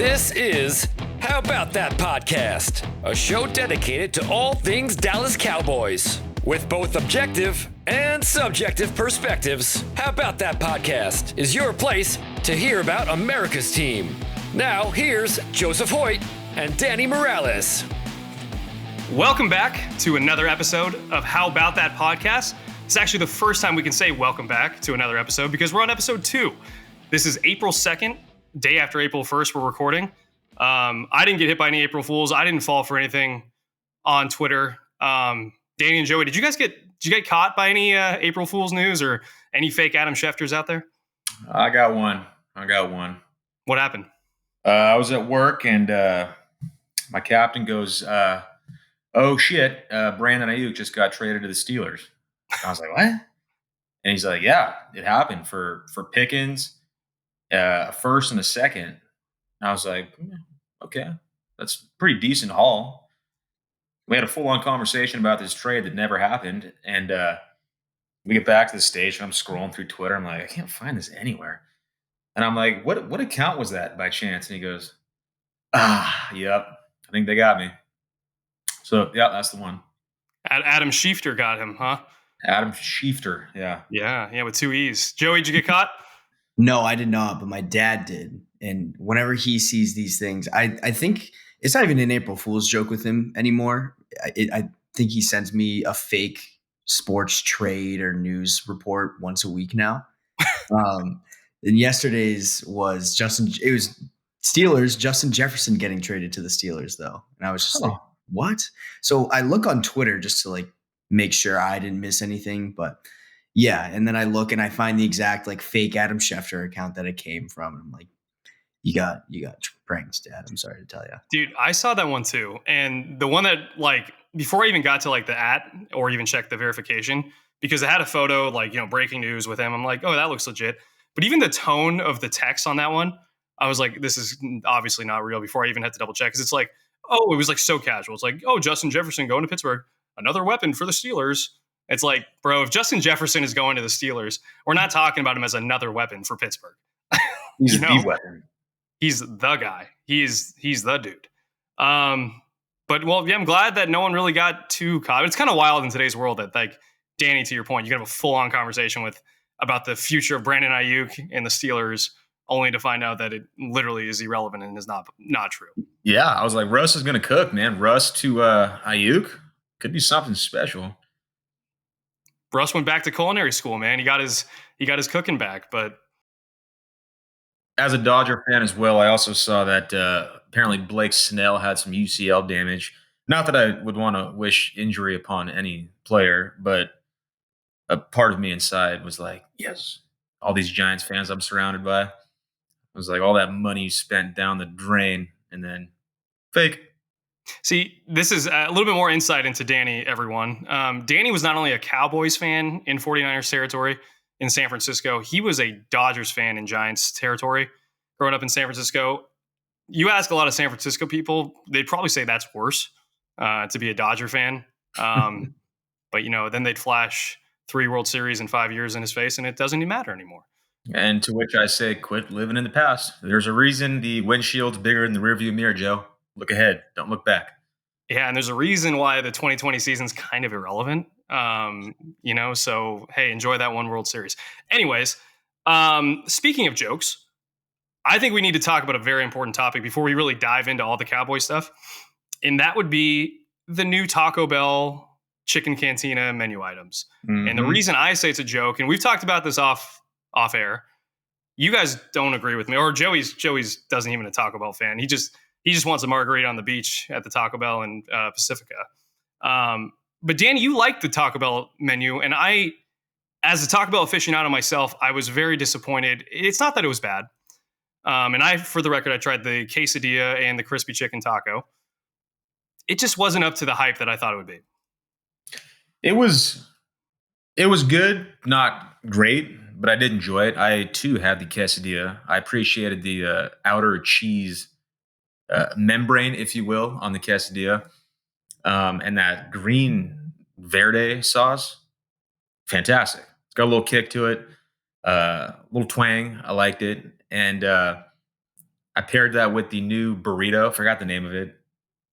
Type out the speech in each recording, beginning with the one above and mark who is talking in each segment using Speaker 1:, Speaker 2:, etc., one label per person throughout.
Speaker 1: This is How About That Podcast, a show dedicated to all things Dallas Cowboys. With both objective and subjective perspectives, How About That Podcast is your place to hear about America's team. Now, here's Joseph Hoyt and Danny Morales.
Speaker 2: Welcome back to another episode of How About That Podcast. It's actually the first time we can say welcome back to another episode because we're on episode 2. This is April 2nd, day after April 1st we're recording. I didn't get hit by any April Fools. I didn't fall for anything on Twitter. Danny and Joey, did you get caught by any April Fools news or any fake Adam Schefters out there?
Speaker 3: I got one.
Speaker 2: What happened?
Speaker 3: I was at work and my captain goes, oh shit, Brandon Ayuk just got traded to the Steelers. I was like, what? And he's like, yeah, it happened for Pickens, a first and a second. And I was like, okay, that's a pretty decent haul. We had a full-on conversation about this trade that never happened. And we get back to the station. I'm scrolling through Twitter. I'm like, I can't find this anywhere. And I'm like, what account was that by chance? And he goes, yep, I think they got me. So, yeah, that's the one.
Speaker 2: Adam Schefter got him, huh?
Speaker 3: Adam Schefter, yeah.
Speaker 2: Yeah, with 2 E's. Joey, did you get caught?
Speaker 4: No, I did not, but my dad did. And whenever he sees these things, I think it's not even an April Fool's joke with him anymore. I think he sends me a fake sports trade or news report once a week now. And yesterday's was Steelers, Justin Jefferson getting traded to the Steelers, though. And I was just like, what? So I look on Twitter just to make sure I didn't miss anything. But yeah, and then I look and I find the exact fake Adam Schefter account that it came from. And I'm like, you got pranked, Dad. I'm sorry to tell you.
Speaker 2: Dude, I saw that one too. And the one that before I even got to the @ or even check the verification, because it had a photo breaking news with him. I'm like, oh, that looks legit. But even the tone of the text on that one, I was like, this is obviously not real before I even had to double check. Because it's it was so casual. It's like, oh, Justin Jefferson going to Pittsburgh, another weapon for the Steelers. It's like, bro, if Justin Jefferson is going to the Steelers, we're not talking about him as another weapon for Pittsburgh.
Speaker 3: He's the weapon.
Speaker 2: He's the guy. He's the dude. But I'm glad that no one really got too caught. It's kind of wild in today's world that Danny, to your point, you can have a full-on conversation about the future of Brandon Ayuk and the Steelers, only to find out that it literally is irrelevant and is not true.
Speaker 3: Yeah, I was like, Russ is going to cook, man. Russ to Ayuk could be something special.
Speaker 2: Russ went back to culinary school, man. He got his cooking back. But
Speaker 3: as a Dodger fan as well, I also saw that apparently Blake Snell had some UCL damage. Not that I would want to wish injury upon any player, but a part of me inside was like, yes, all these Giants fans I'm surrounded by. It was like all that money spent down the drain and then fake.
Speaker 2: See, this is a little bit more insight into Danny, everyone. Danny was not only a Cowboys fan in 49ers territory in San Francisco, he was a Dodgers fan in Giants territory growing up in San Francisco. You ask a lot of San Francisco people, they'd probably say that's worse to be a Dodger fan. But, then they'd flash 3 World Series in 5 years in his face, and it doesn't even matter anymore.
Speaker 3: And to which I say, quit living in the past. There's a reason the windshield's bigger than the rearview mirror, Joe. Look ahead. Don't look back.
Speaker 2: Yeah, and there's a reason why the 2020 season's kind of irrelevant. So, hey, enjoy that one World Series. Anyways, speaking of jokes, I think we need to talk about a very important topic before we really dive into all the Cowboy stuff. And that would be the new Taco Bell Chicken Cantina menu items. Mm-hmm. And the reason I say it's a joke, and we've talked about this off air, you guys don't agree with me, or Joey's doesn't even a Taco Bell fan. He just wants a margarita on the beach at the Taco Bell in Pacifica. But Danny, you like the Taco Bell menu, and I, as a Taco Bell aficionado myself, I was very disappointed. It's not that it was bad. And for the record, I tried the quesadilla and the crispy chicken taco. It just wasn't up to the hype that I thought it would be.
Speaker 3: It was good, not great, but I did enjoy it. I too had the quesadilla. I appreciated the outer cheese membrane, if you will, on the quesadilla, and that green verde sauce. Fantastic. It's got a little kick to it, a little twang. I liked it. And I paired that with the new burrito. Forgot the name of it.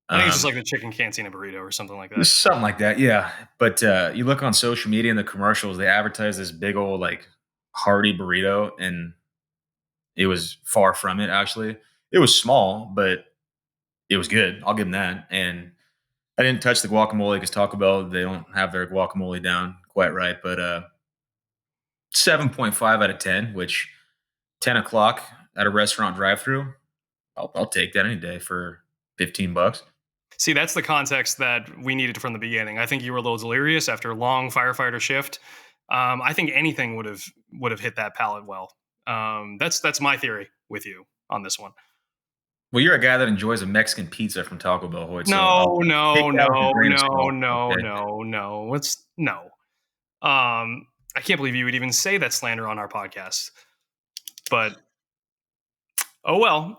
Speaker 2: I think it's just like the chicken cantina burrito or something like that.
Speaker 3: Something like that, yeah. But you look on social media and the commercials, they advertise this big old like hearty burrito, and it was far from it. Actually, it was small, but it was good. I'll give them that. And I didn't touch the guacamole because Taco Bell, they don't have their guacamole down quite right. But 7.5 out of 10, which 10 o'clock at a restaurant drive-through, I'll take that any day for $15.
Speaker 2: See, that's the context that we needed from the beginning. I think you were a little delirious after a long firefighter shift. I think anything would have hit that palate well. That's my theory with you on this one.
Speaker 3: Well, you're a guy that enjoys a Mexican pizza from Taco Bell, Hoyt.
Speaker 2: No. I can't believe you would even say that slander on our podcast. But oh well.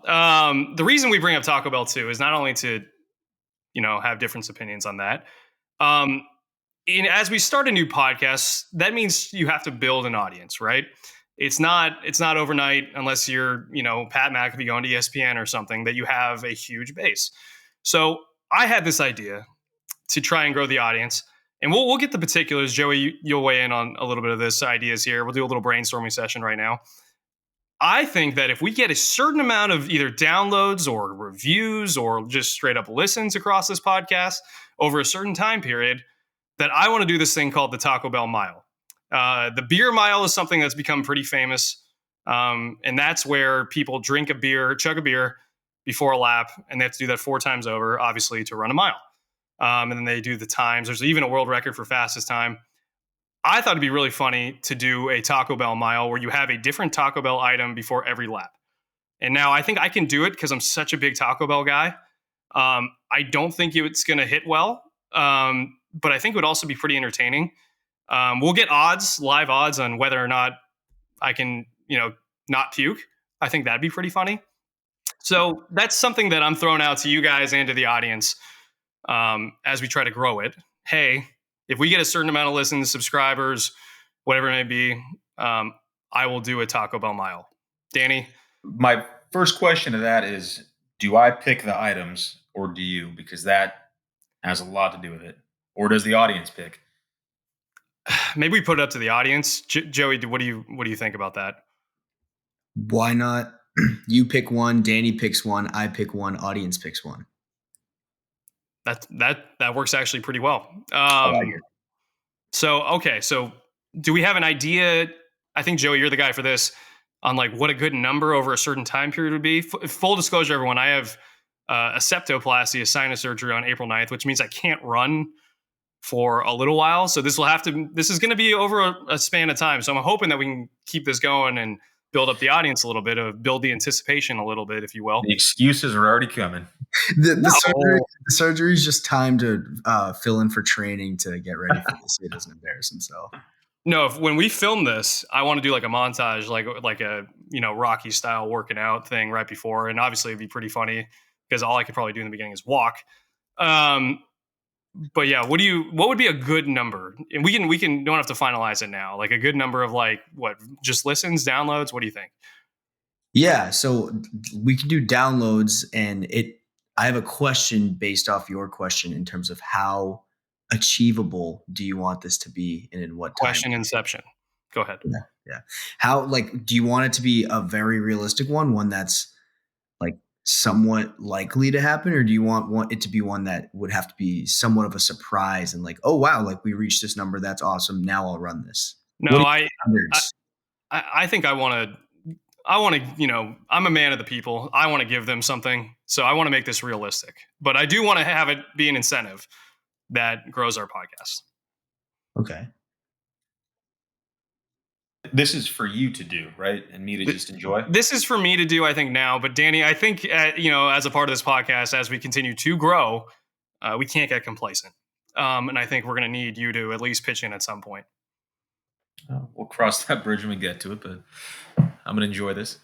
Speaker 2: The reason we bring up Taco Bell too is not only to have different opinions on that. As we start a new podcast, that means you have to build an audience, right? It's not overnight unless you're, Pat McAfee going to ESPN or something that you have a huge base. So I had this idea to try and grow the audience, and we'll get the particulars. Joey, you'll weigh in on a little bit of this ideas here. We'll do a little brainstorming session right now. I think that if we get a certain amount of either downloads or reviews or just straight up listens across this podcast over a certain time period, that I want to do this thing called the Taco Bell Mile. The beer mile is something that's become pretty famous. And that's where people drink a beer, chug a beer before a lap, and they have to do that 4 times over, obviously, to run a mile. And then they do the times. There's even a world record for fastest time. I thought it'd be really funny to do a Taco Bell mile where you have a different Taco Bell item before every lap. And now I think I can do it because I'm such a big Taco Bell guy. I don't think it's going to hit well, but I think it would also be pretty entertaining. We'll get live odds on whether or not I can, not puke. I think that'd be pretty funny. So that's something that I'm throwing out to you guys and to the audience as we try to grow it. Hey, if we get a certain amount of listens, subscribers, whatever it may be, I will do a Taco Bell mile. Danny?
Speaker 3: My first question to that is, do I pick the items or do you? Because that has a lot to do with it. Or does the audience pick?
Speaker 2: Maybe we put it up to the audience. Joey, what do you think about that?
Speaker 4: Why not? You pick one, Danny picks one, I pick one, audience picks one.
Speaker 2: That works actually pretty well.
Speaker 3: I like it.
Speaker 2: So do we have an idea? I think, Joey, you're the guy for this, on like what a good number over a certain time period would be. Full disclosure, everyone, I have a septoplasty, a sinus surgery on April 9th, which means I can't run for a little while. So this is going to be over a span of time. So I'm hoping that we can keep this going and build up the audience a little bit, build the anticipation a little bit, if you will.
Speaker 3: The excuses are already coming.
Speaker 4: The surgery is just time to fill in for training to get ready for this. It doesn't embarrass himself.
Speaker 2: No, when we film this, I want to do like a montage, like a Rocky style working out thing right before, and obviously it'd be pretty funny because all I could probably do in the beginning is walk. But yeah, what would be a good number? And we don't have to finalize it now. Like a good number of just listens, downloads. What do you think?
Speaker 4: Yeah, so we can do downloads, and I have a question based off your question in terms of how achievable do you want this to be and in what time?
Speaker 2: Question inception. Go ahead.
Speaker 4: Yeah. How, do you want it to be a very realistic one that's like somewhat likely to happen, or do you want it to be one that would have to be somewhat of a surprise and like, oh wow, like we reached this number, that's awesome, now I'll run this?
Speaker 2: No, I think I want to, I'm a man of the people. I want to give them something. So I want to make this realistic, but I do want to have it be an incentive that grows our podcast.
Speaker 4: Okay.
Speaker 3: This is for you to do, right? And me to just enjoy?
Speaker 2: This is for me to do, I think, now. But Danny, I think, as a part of this podcast, as we continue to grow, we can't get complacent. And I think we're going to need you to at least pitch in at some point.
Speaker 3: We'll cross that bridge when we get to it, but I'm going to enjoy this.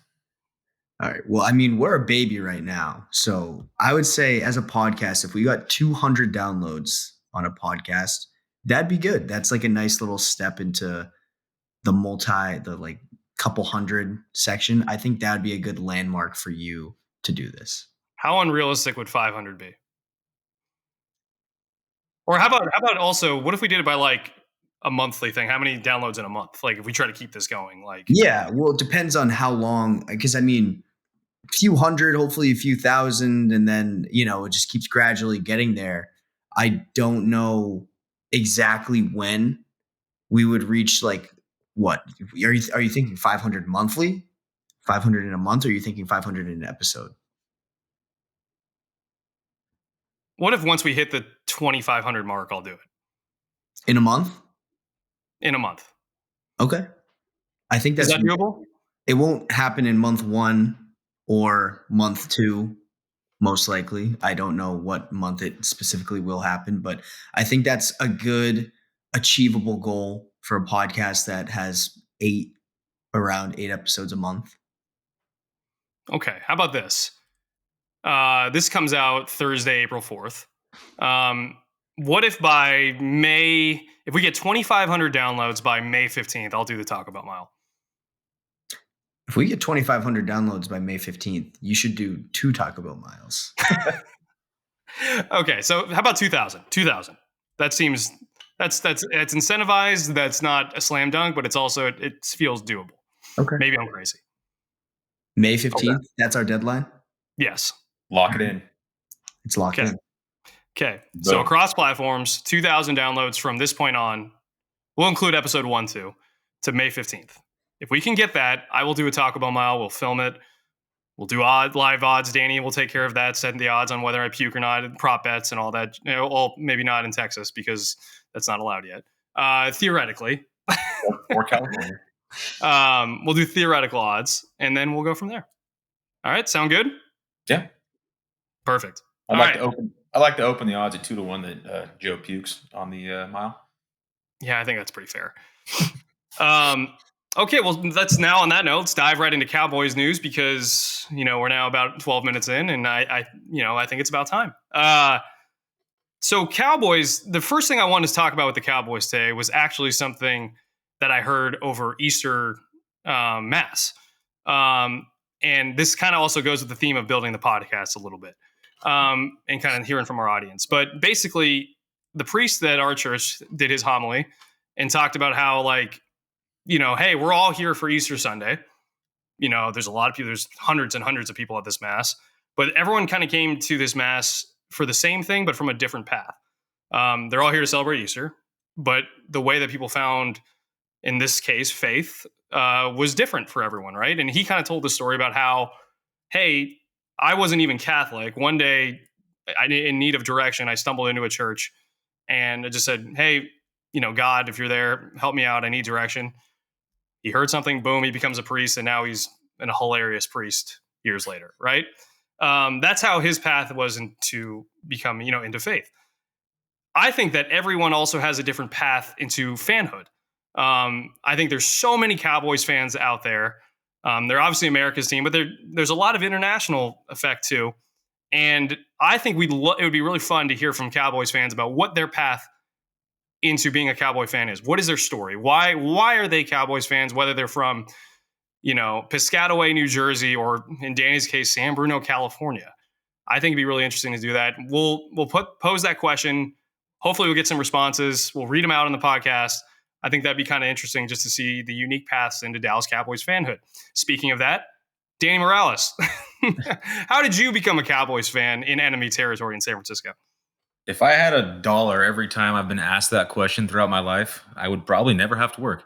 Speaker 4: All right. Well, I mean, we're a baby right now. So I would say as a podcast, if we got 200 downloads on a podcast, that'd be good. That's like a nice little step into the couple hundred section. I think that'd be a good landmark for you to do this.
Speaker 2: How unrealistic would 500 be? Or how about also, what if we did it by like a monthly thing? How many downloads in a month? Like if we try to keep this going, like
Speaker 4: Yeah, well, it depends on how long, because I mean, a few hundred, hopefully a few thousand, and then, it just keeps gradually getting there. I don't know exactly when we would reach, like, what? Are you thinking 500 monthly? 500 in a month, or are you thinking 500 in an episode?
Speaker 2: what if once we hit the 2,500 mark, I'll do it
Speaker 4: In a month?
Speaker 2: in a month?
Speaker 4: Okay. I think
Speaker 2: Is
Speaker 4: that's
Speaker 2: that doable?
Speaker 4: it won't happen in month 1 or month 2, most likely. I don't know what month it specifically will happen, but I think that's a good achievable goal for a podcast that has around 8 episodes a month.
Speaker 2: Okay. How about this? This comes out Thursday, April 4th. What if by May, if we get 2,500 downloads by May 15th, I'll do the Taco Bell Mile.
Speaker 4: If we get 2,500 downloads by May 15th, you should do 2 Taco Bell miles.
Speaker 2: Okay, so how about 2,000? 2,000. That seems it's incentivized. That's not a slam dunk, but it's also it feels doable.
Speaker 4: Okay.
Speaker 2: Maybe I'm crazy.
Speaker 4: May 15th, that's our deadline.
Speaker 2: Yes.
Speaker 3: Lock it in.
Speaker 4: It's locked
Speaker 2: Okay.
Speaker 4: in.
Speaker 2: Okay. So
Speaker 3: Boom.
Speaker 2: across platforms, 2,000 downloads from this point on. We'll include episode 1, 2 to May 15th. If we can get that, I will do a Taco Bell Mile. We'll film it. We'll do live odds. Danny will take care of that, setting the odds on whether I puke or not, prop bets and all that. Well, maybe not in Texas because that's not allowed yet. Theoretically.
Speaker 3: Or California.
Speaker 2: We'll do theoretical odds, and then we'll go from there. All right, sound good?
Speaker 3: Yeah.
Speaker 2: Perfect.
Speaker 3: I like to open the odds at 2-1 that Joe pukes on the mile.
Speaker 2: Yeah, I think that's pretty fair. Okay, well, let's now on that note, let's dive right into Cowboys news because we're now about 12 minutes in, and I think it's about time. So Cowboys, the first thing I wanted to talk about with the Cowboys today was actually something that I heard over Easter Mass, and this kind of also goes with the theme of building the podcast a little bit, and kind of hearing from our audience. But basically, the priest at our church did his homily and talked about how, like, hey, we're all here for Easter Sunday. There's a lot of people, there's hundreds and hundreds of people at this Mass, but everyone kind of came to this Mass for the same thing, but from a different path. They're all here to celebrate Easter, but the way that people found, in this case, faith was different for everyone, right? And he kind of told the story about how, hey, I wasn't even Catholic. One day, in need of direction, I stumbled into a church and I just said, hey, God, if you're there, help me out. I need direction. He heard something, boom, he becomes a priest, and now he's a hilarious priest years later, right? That's how his path was to become, into faith. I think that everyone also has a different path into fanhood. I think there's so many Cowboys fans out there. They're obviously America's team, but there's a lot of international effect too. And I think it would be really fun to hear from Cowboys fans about what their path into being a Cowboy fan is. What is their story? Why are they Cowboys fans? Whether they're from, Piscataway, New Jersey, or in Danny's case, San Bruno, California. I think it'd be really interesting to do that. We'll pose that question. Hopefully we'll get some responses. We'll read them out on the podcast. I think that'd be kind of interesting just to see the unique paths into Dallas Cowboys fanhood. Speaking of that, Danny Morales, how did you become a Cowboys fan in enemy territory in San Francisco?
Speaker 3: If I had $1 every time I've been asked that question throughout my life, I would probably never have to work.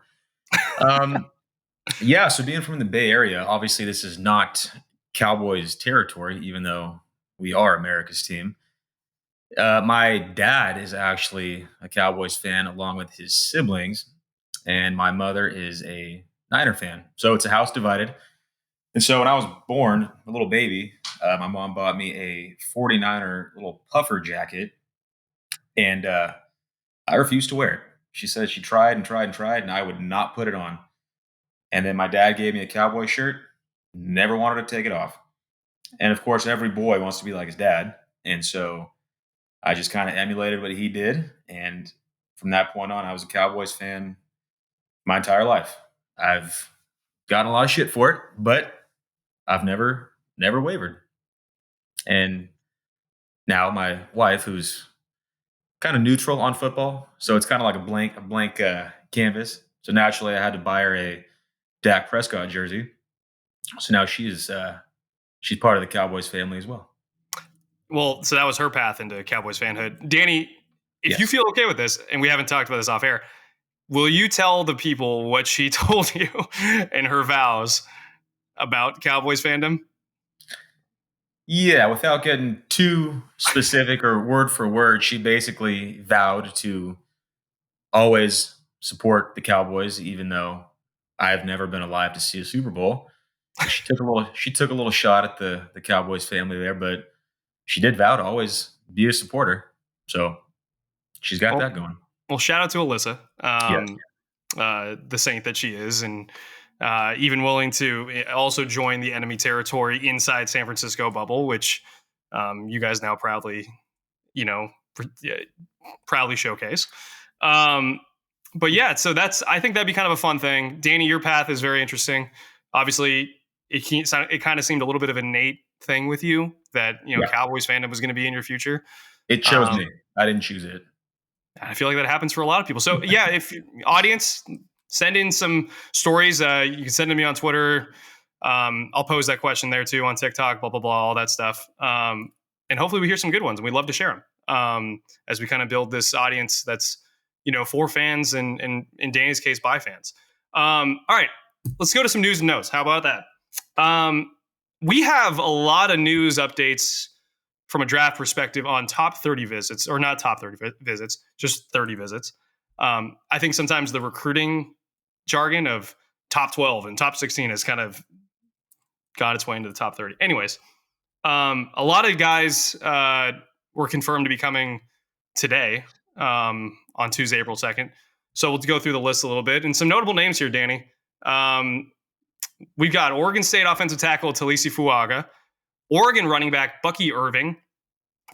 Speaker 3: Yeah, so being from the Bay Area, obviously this is not Cowboys territory, even though we are America's team. My dad is actually a Cowboys fan along with his siblings, and my mother is a Niner fan. So it's a house divided. And so when I was born, a little baby, my mom bought me a 49er little puffer jacket, and I refused to wear it. She said she tried and tried and tried, and I would not put it on. And then my dad gave me a Cowboy shirt, never wanted to take it off. And of course, every boy wants to be like his dad. And so I just kind of emulated what he did. And from that point on, I was a Cowboys fan my entire life. I've gotten a lot of shit for it, but I've never wavered. And now my wife, who's kind of neutral on football, so it's kind of like a blank canvas. So naturally, I had to buy her a Dak Prescott jersey. So now she's part of the Cowboys family as well.
Speaker 2: Well, so that was her path into Cowboys fanhood. Danny, if you
Speaker 3: Yes.
Speaker 2: feel okay with this, and we haven't talked about this off air, will you tell the people what she told you in her vows about Cowboys fandom?
Speaker 3: Yeah, without getting too specific or word for word, she basically vowed to always support the Cowboys, even though I've never been alive to see a Super Bowl. So she took a little shot at the Cowboys family there, but she did vow to always be a supporter. So she's got
Speaker 2: Well,
Speaker 3: that going.
Speaker 2: well, shout out to Alyssa,
Speaker 3: Yes.
Speaker 2: the saint that she is, and even willing to also join the enemy territory inside San Francisco bubble, which you guys now proudly, you know, proudly showcase. But yeah, so I think that'd be kind of a fun thing. Danny, your path is very interesting. Obviously, it kind of seemed a little bit of an innate thing with you that
Speaker 3: Yeah.
Speaker 2: Cowboys fandom was going to be in your future.
Speaker 3: It chose
Speaker 2: Um,
Speaker 3: me. I didn't choose it.
Speaker 2: I feel like that happens for a lot of people. So yeah, if audience send in some stories, you can send them to me on Twitter. I'll pose that question there too on TikTok, blah blah blah, all that stuff. And hopefully we hear some good ones, and we'd love to share them as we kind of build this audience that's for fans and in Danny's case by fans. All right, let's go to some news and notes. How about that? We have a lot of news updates from a draft perspective on top 30 visits, or not top 30 visits, just 30 visits. I think sometimes the recruiting jargon of top 12 and top 16 has kind of got its way into the top 30. Anyways, a lot of guys were confirmed to be coming today on Tuesday, April 2nd. So we'll go through the list a little bit. And some notable names here, Danny. We've got Oregon State offensive tackle Talisi Fuaga, Oregon running back Bucky Irving,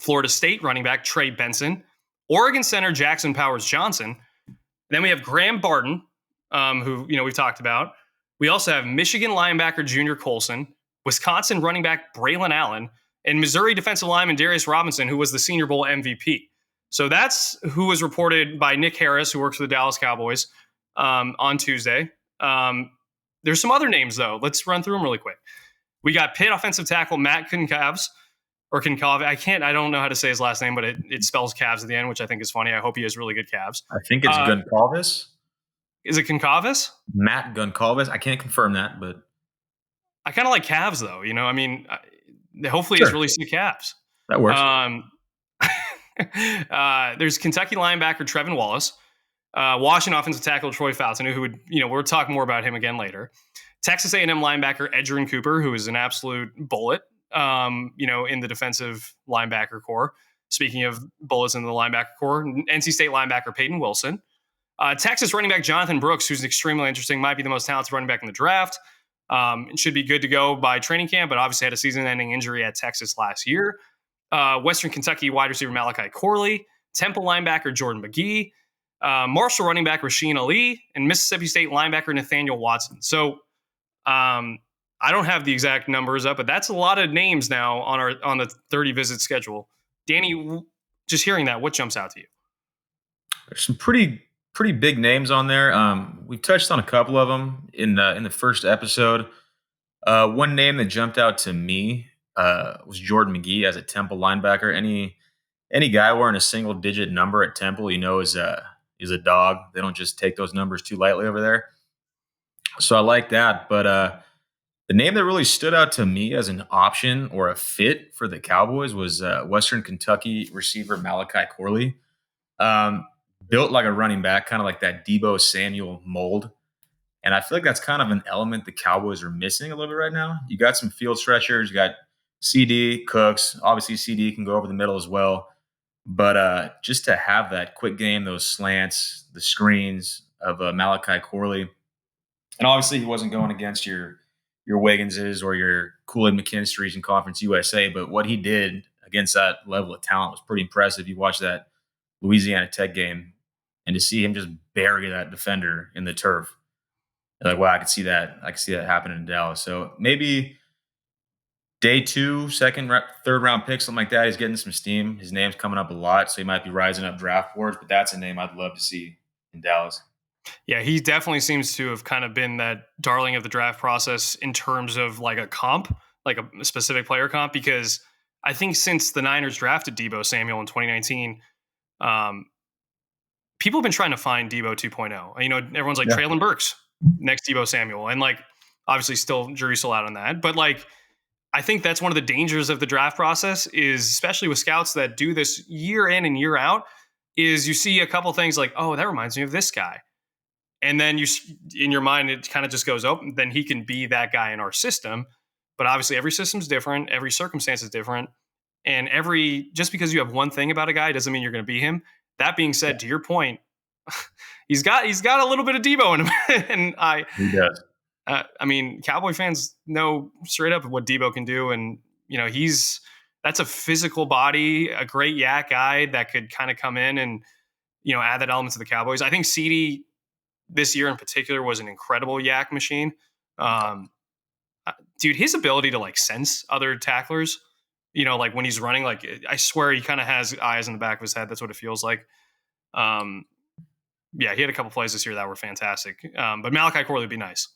Speaker 2: Florida State running back Trey Benson, Oregon center Jackson Powers Johnson. Then we have Graham Barton, who we've talked about. We also have Michigan linebacker Junior Colson, Wisconsin running back Braylon Allen, and Missouri defensive lineman Darius Robinson, who was the Senior Bowl MVP. So that's who was reported by Nick Harris, who works for the Dallas Cowboys, on Tuesday. There's some other names, though. Let's run through them really quick. We got Pitt offensive tackle Matt Concavs, or Concave. I don't know how to say his last name, but it spells calves at the end, which I think is funny. I hope he has really good calves.
Speaker 3: I think it's Goncalves.
Speaker 2: Is it Concavis?
Speaker 3: Matt Goncalves. I can't confirm that, but
Speaker 2: I kind of like calves, though. I mean, hopefully
Speaker 3: Sure.
Speaker 2: it's really sick calves.
Speaker 3: that works.
Speaker 2: There's Kentucky linebacker Trevin Wallace, Washington offensive tackle Troy Faltonu, who would, we'll talk more about him again later. Texas A&M linebacker Edgerrin Cooper, who is an absolute bullet, in the defensive linebacker core. Speaking of bullets in the linebacker core, NC State linebacker Peyton Wilson. Texas running back Jonathan Brooks, who's extremely interesting, might be the most talented running back in the draft. It should be good to go by training camp, but obviously had a season-ending injury at Texas last year. Western Kentucky wide receiver Malachi Corley, Temple linebacker Jordan McGee, Marshall running back Rasheen Ali, and Mississippi State linebacker Nathaniel Watson. So I don't have the exact numbers up, but that's a lot of names now on the 30 visit schedule. Danny, just hearing that, what jumps out to you?
Speaker 3: There's some pretty big names on there. We've touched on a couple of them in the first episode. One name that jumped out to me was Jordan McGee as a Temple linebacker. Any guy wearing a single digit number at Temple, is a dog. They don't just take those numbers too lightly over there. So I like that. But the name that really stood out to me as an option or a fit for the Cowboys was Western Kentucky receiver Malachi Corley. Built like a running back, kind of like that Deebo Samuel mold. And I feel like that's kind of an element the Cowboys are missing a little bit right now. You got some field stretchers. You got CD, Cooks. Obviously, CD can go over the middle as well. But just to have that quick game, those slants, the screens of Malachi Corley. And obviously, he wasn't going against your Wigginses or your Kool-Aid McKinstry's in Conference USA. But what he did against that level of talent was pretty impressive. You watch that Louisiana Tech game, and to see him just bury that defender in the turf, like, wow, I could see that happening in Dallas. So maybe day 2, third round pick, something like that. He's getting some steam. His name's coming up a lot, so he might be rising up draft boards. But that's a name I'd love to see in Dallas.
Speaker 2: Yeah, he definitely seems to have kind of been that darling of the draft process in terms of like a comp, like a specific player comp, because I think since the Niners drafted Deebo Samuel in 2019, people have been trying to find Deebo 2.0. You know, everyone's like Traylon Burks, next Deebo Samuel. And like, obviously jury's still out on that. But like, I think that's one of the dangers of the draft process is, especially with scouts that do this year in and year out, is you see a couple things like, oh, that reminds me of this guy. And then in your mind, it kind of just goes, oh, then he can be that guy in our system. But obviously every system's different. Every circumstance is different. And just because you have one thing about a guy doesn't mean you're going to be him. That being said, to your point, he's got a little bit of Deebo in him. And
Speaker 3: He does.
Speaker 2: I mean, Cowboy fans know straight up what Deebo can do. And, you know, that's a physical body, a great yak guy that could kind of come in and, you know, add that element to the Cowboys. I think CeeDee this year in particular was an incredible yak machine. Dude, his ability to like sense other tacklers, you know, like when he's running, like I swear he kind of has eyes in the back of his head. That's what it feels like. Yeah, he had a couple plays this year that were fantastic. But Malachi Corley would be nice.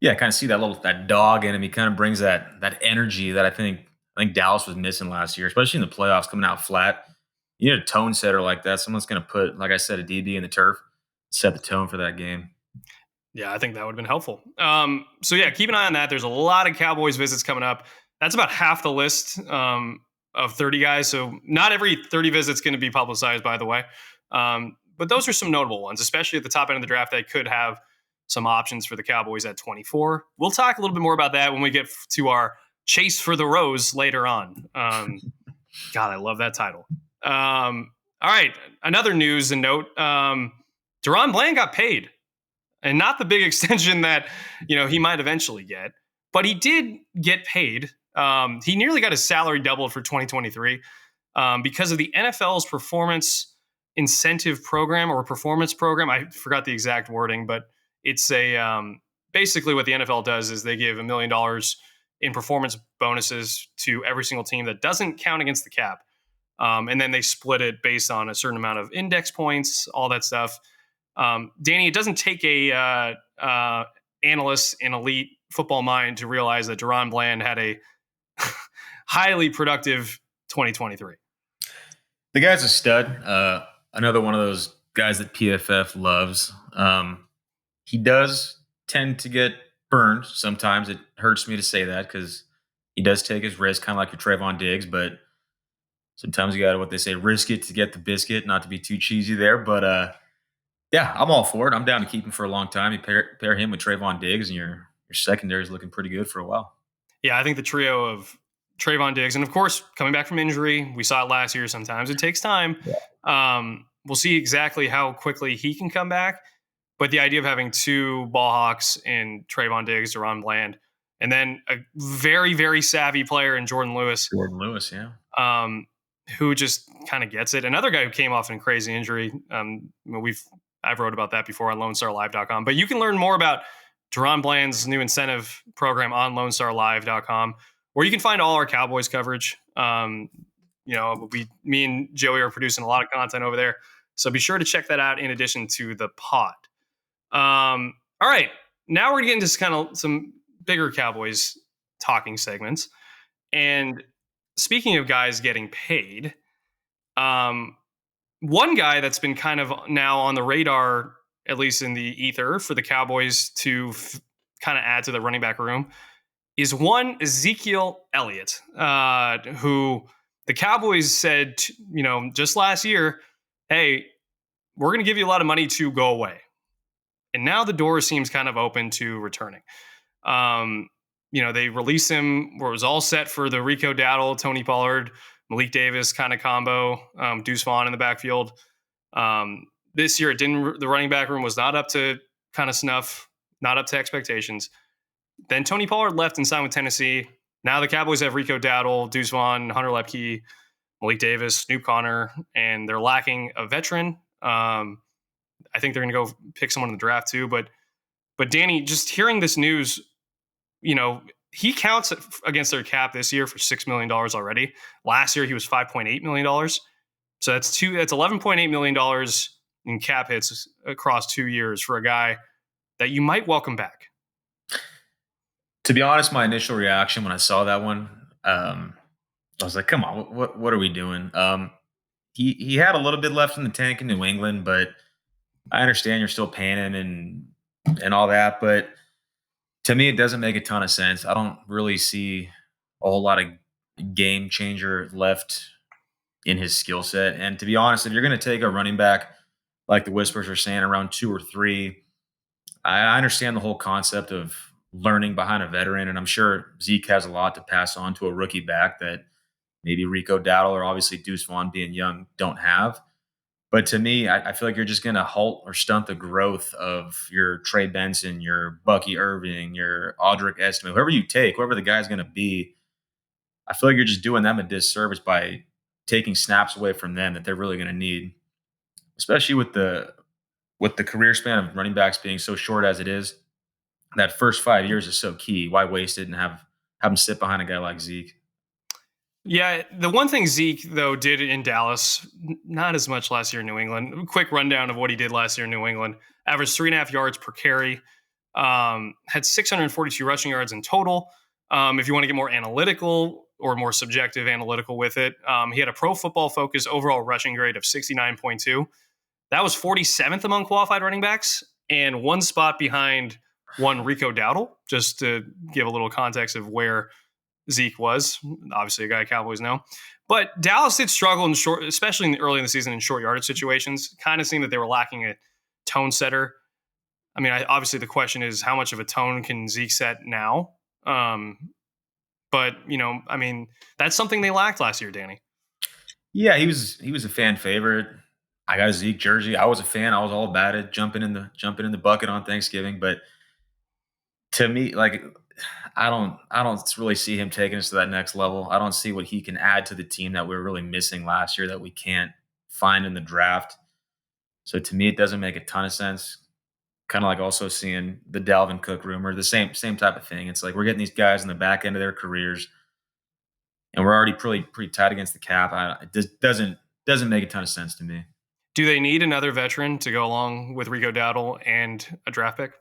Speaker 3: Yeah, I kind of see that dog in him. He kind of brings that energy that I think Dallas was missing last year, especially in the playoffs, coming out flat. You need a tone setter like that. Someone's going to put, like I said, a DB in the turf, set the tone for that game.
Speaker 2: Yeah, I think that would have been helpful. So yeah, keep an eye on that. There's a lot of Cowboys visits coming up. That's about half the list of 30 guys. So not every 30 visits going to be publicized, by the way. But those are some notable ones, especially at the top end of the draft. They could have some options for the Cowboys at 24. We'll talk a little bit more about that when we get to our chase for the rose later on. God, I love that title. All right, another news and note. Deron Bland got paid, and not the big extension that, you know, he might eventually get, but he did get paid. He nearly got his salary doubled for 2023 because of the NFL's performance incentive program or performance program. I forgot the exact wording, but it's basically what the NFL does is they give $1 million in performance bonuses to every single team that doesn't count against the cap. And then they split it based on a certain amount of index points, all that stuff. Danny, it doesn't take a analyst in elite football mind to realize that Deron Bland had a highly productive 2023.
Speaker 3: The guy's a stud. Another one of those guys that PFF loves. He does tend to get burned sometimes. It hurts me to say that because he does take his risk, kind of like your Trayvon Diggs, but sometimes you got to, what they say, risk it to get the biscuit, not to be too cheesy there. But yeah, I'm all for it. I'm down to keep him for a long time. You pair him with Trayvon Diggs, and your secondary is looking pretty good for a while.
Speaker 2: Yeah, I think the trio of Trayvon Diggs, and of course, coming back from injury, we saw it last year. Sometimes it takes time. Yeah. We'll see exactly how quickly he can come back. But the idea of having two ball hawks in Trayvon Diggs, Deron Bland, and then a very, very savvy player in Jordan Lewis.
Speaker 3: Yeah.
Speaker 2: Who just kind of gets it. Another guy who came off in crazy injury. I've wrote about that before on LoneStarLive.com. But you can learn more about Deron Bland's new incentive program on LoneStarLive.com, where you can find all our Cowboys coverage. Me and Joey are producing a lot of content over there. So be sure to check that out in addition to the pod. All right. Now we're going to get into kind of some bigger Cowboys talking segments. And speaking of guys getting paid, one guy that's been kind of now on the radar, at least in the ether, for the Cowboys to kind of add to the running back room is one Ezekiel Elliott, who the Cowboys said, just last year, hey, we're going to give you a lot of money to go away. And now the door seems kind of open to returning. They released him where it was all set for the Rico Dowdle, Tony Pollard, Malik Davis kind of combo, Deuce Vaughn in the backfield. This year, the running back room was not up to kind of snuff, not up to expectations. Then Tony Pollard left and signed with Tennessee. Now the Cowboys have Rico Dowdle, Deuce Vaughn, Hunter Lepke, Malik Davis, Snoop Connor, and they're lacking a veteran. I think they're going to go pick someone in the draft too. But Danny, just hearing this news, he counts against their cap this year for $6 million already. Last year, he was $5.8 million. So that's $11.8 million in cap hits across 2 years for a guy that you might welcome back.
Speaker 3: To be honest, my initial reaction when I saw that one, I was like, "Come on, what are we doing?" He had a little bit left in the tank in New England, but I understand you're still paying him and all that. But to me, it doesn't make a ton of sense. I don't really see a whole lot of game changer left in his skill set. And to be honest, if you're going to take a running back like the whispers are saying around 2 or 3, I understand the whole concept of learning behind a veteran, and I'm sure Zeke has a lot to pass on to a rookie back that maybe Rico Dowdle or obviously Deuce Vaughn being young don't have. But to me, I feel like you're just going to halt or stunt the growth of your Trey Benson, your Bucky Irving, your Audric Estime, whoever you take, whoever the guy's going to be. I feel like you're just doing them a disservice by taking snaps away from them that they're really going to need, especially with the career span of running backs being so short as it is. That first 5 years is so key. Why waste it and have him sit behind a guy like Zeke?
Speaker 2: Yeah, the one thing Zeke, though, did in Dallas, not as much last year in New England. Quick rundown of what he did last year in New England. Averaged 3.5 yards per carry. Had 642 rushing yards in total. If you want to get more analytical or more subjective analytical with it, he had a Pro Football Focus overall rushing grade of 69.2. That was 47th among qualified running backs and one spot behind one Rico Dowdle, just to give a little context of where Zeke was. Obviously a guy Cowboys know. But Dallas did struggle in short, especially early in the season in short yardage situations. Kind of seemed that they were lacking a tone setter. I mean, obviously the question is how much of a tone can Zeke set now? But, I mean, that's something they lacked last year, Danny.
Speaker 3: Yeah, he was a fan favorite. I got a Zeke jersey. I was a fan. I was all about it, jumping in the bucket on Thanksgiving. But to me, like, I don't really see him taking us to that next level. I don't see what he can add to the team that we were really missing last year that we can't find in the draft. So to me, it doesn't make a ton of sense. Kind of like also seeing the Dalvin Cook rumor, the same type of thing. It's like we're getting these guys in the back end of their careers, and we're already pretty tight against the cap. It just doesn't make a ton of sense to me.
Speaker 2: Do they need another veteran to go along with Rico Dowdle and a draft pick?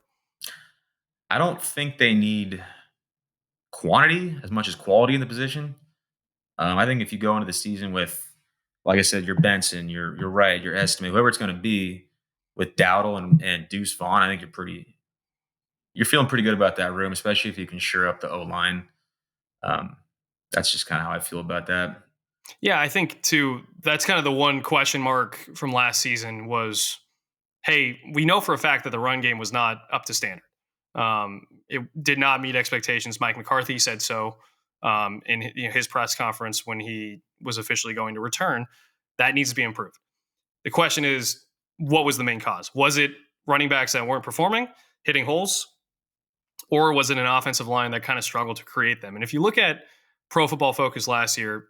Speaker 3: I don't think they need quantity as much as quality in the position. I think if you go into the season with, like I said, your Benson, your Wright, your Estime, whoever it's going to be, with Dowdle and Deuce Vaughn, I think you're feeling pretty good about that room, especially if you can shore up the O-line. That's just kind of how I feel about that.
Speaker 2: Yeah, I think too, that's kind of the one question mark from last season was, hey, we know for a fact that the run game was not up to standard. It did not meet expectations. Mike McCarthy said so in his press conference when he was officially going to return. That needs to be improved. The question is, what was the main cause? Was it running backs that weren't performing, hitting holes, or was it an offensive line that kind of struggled to create them? And if you look at Pro Football Focus last year,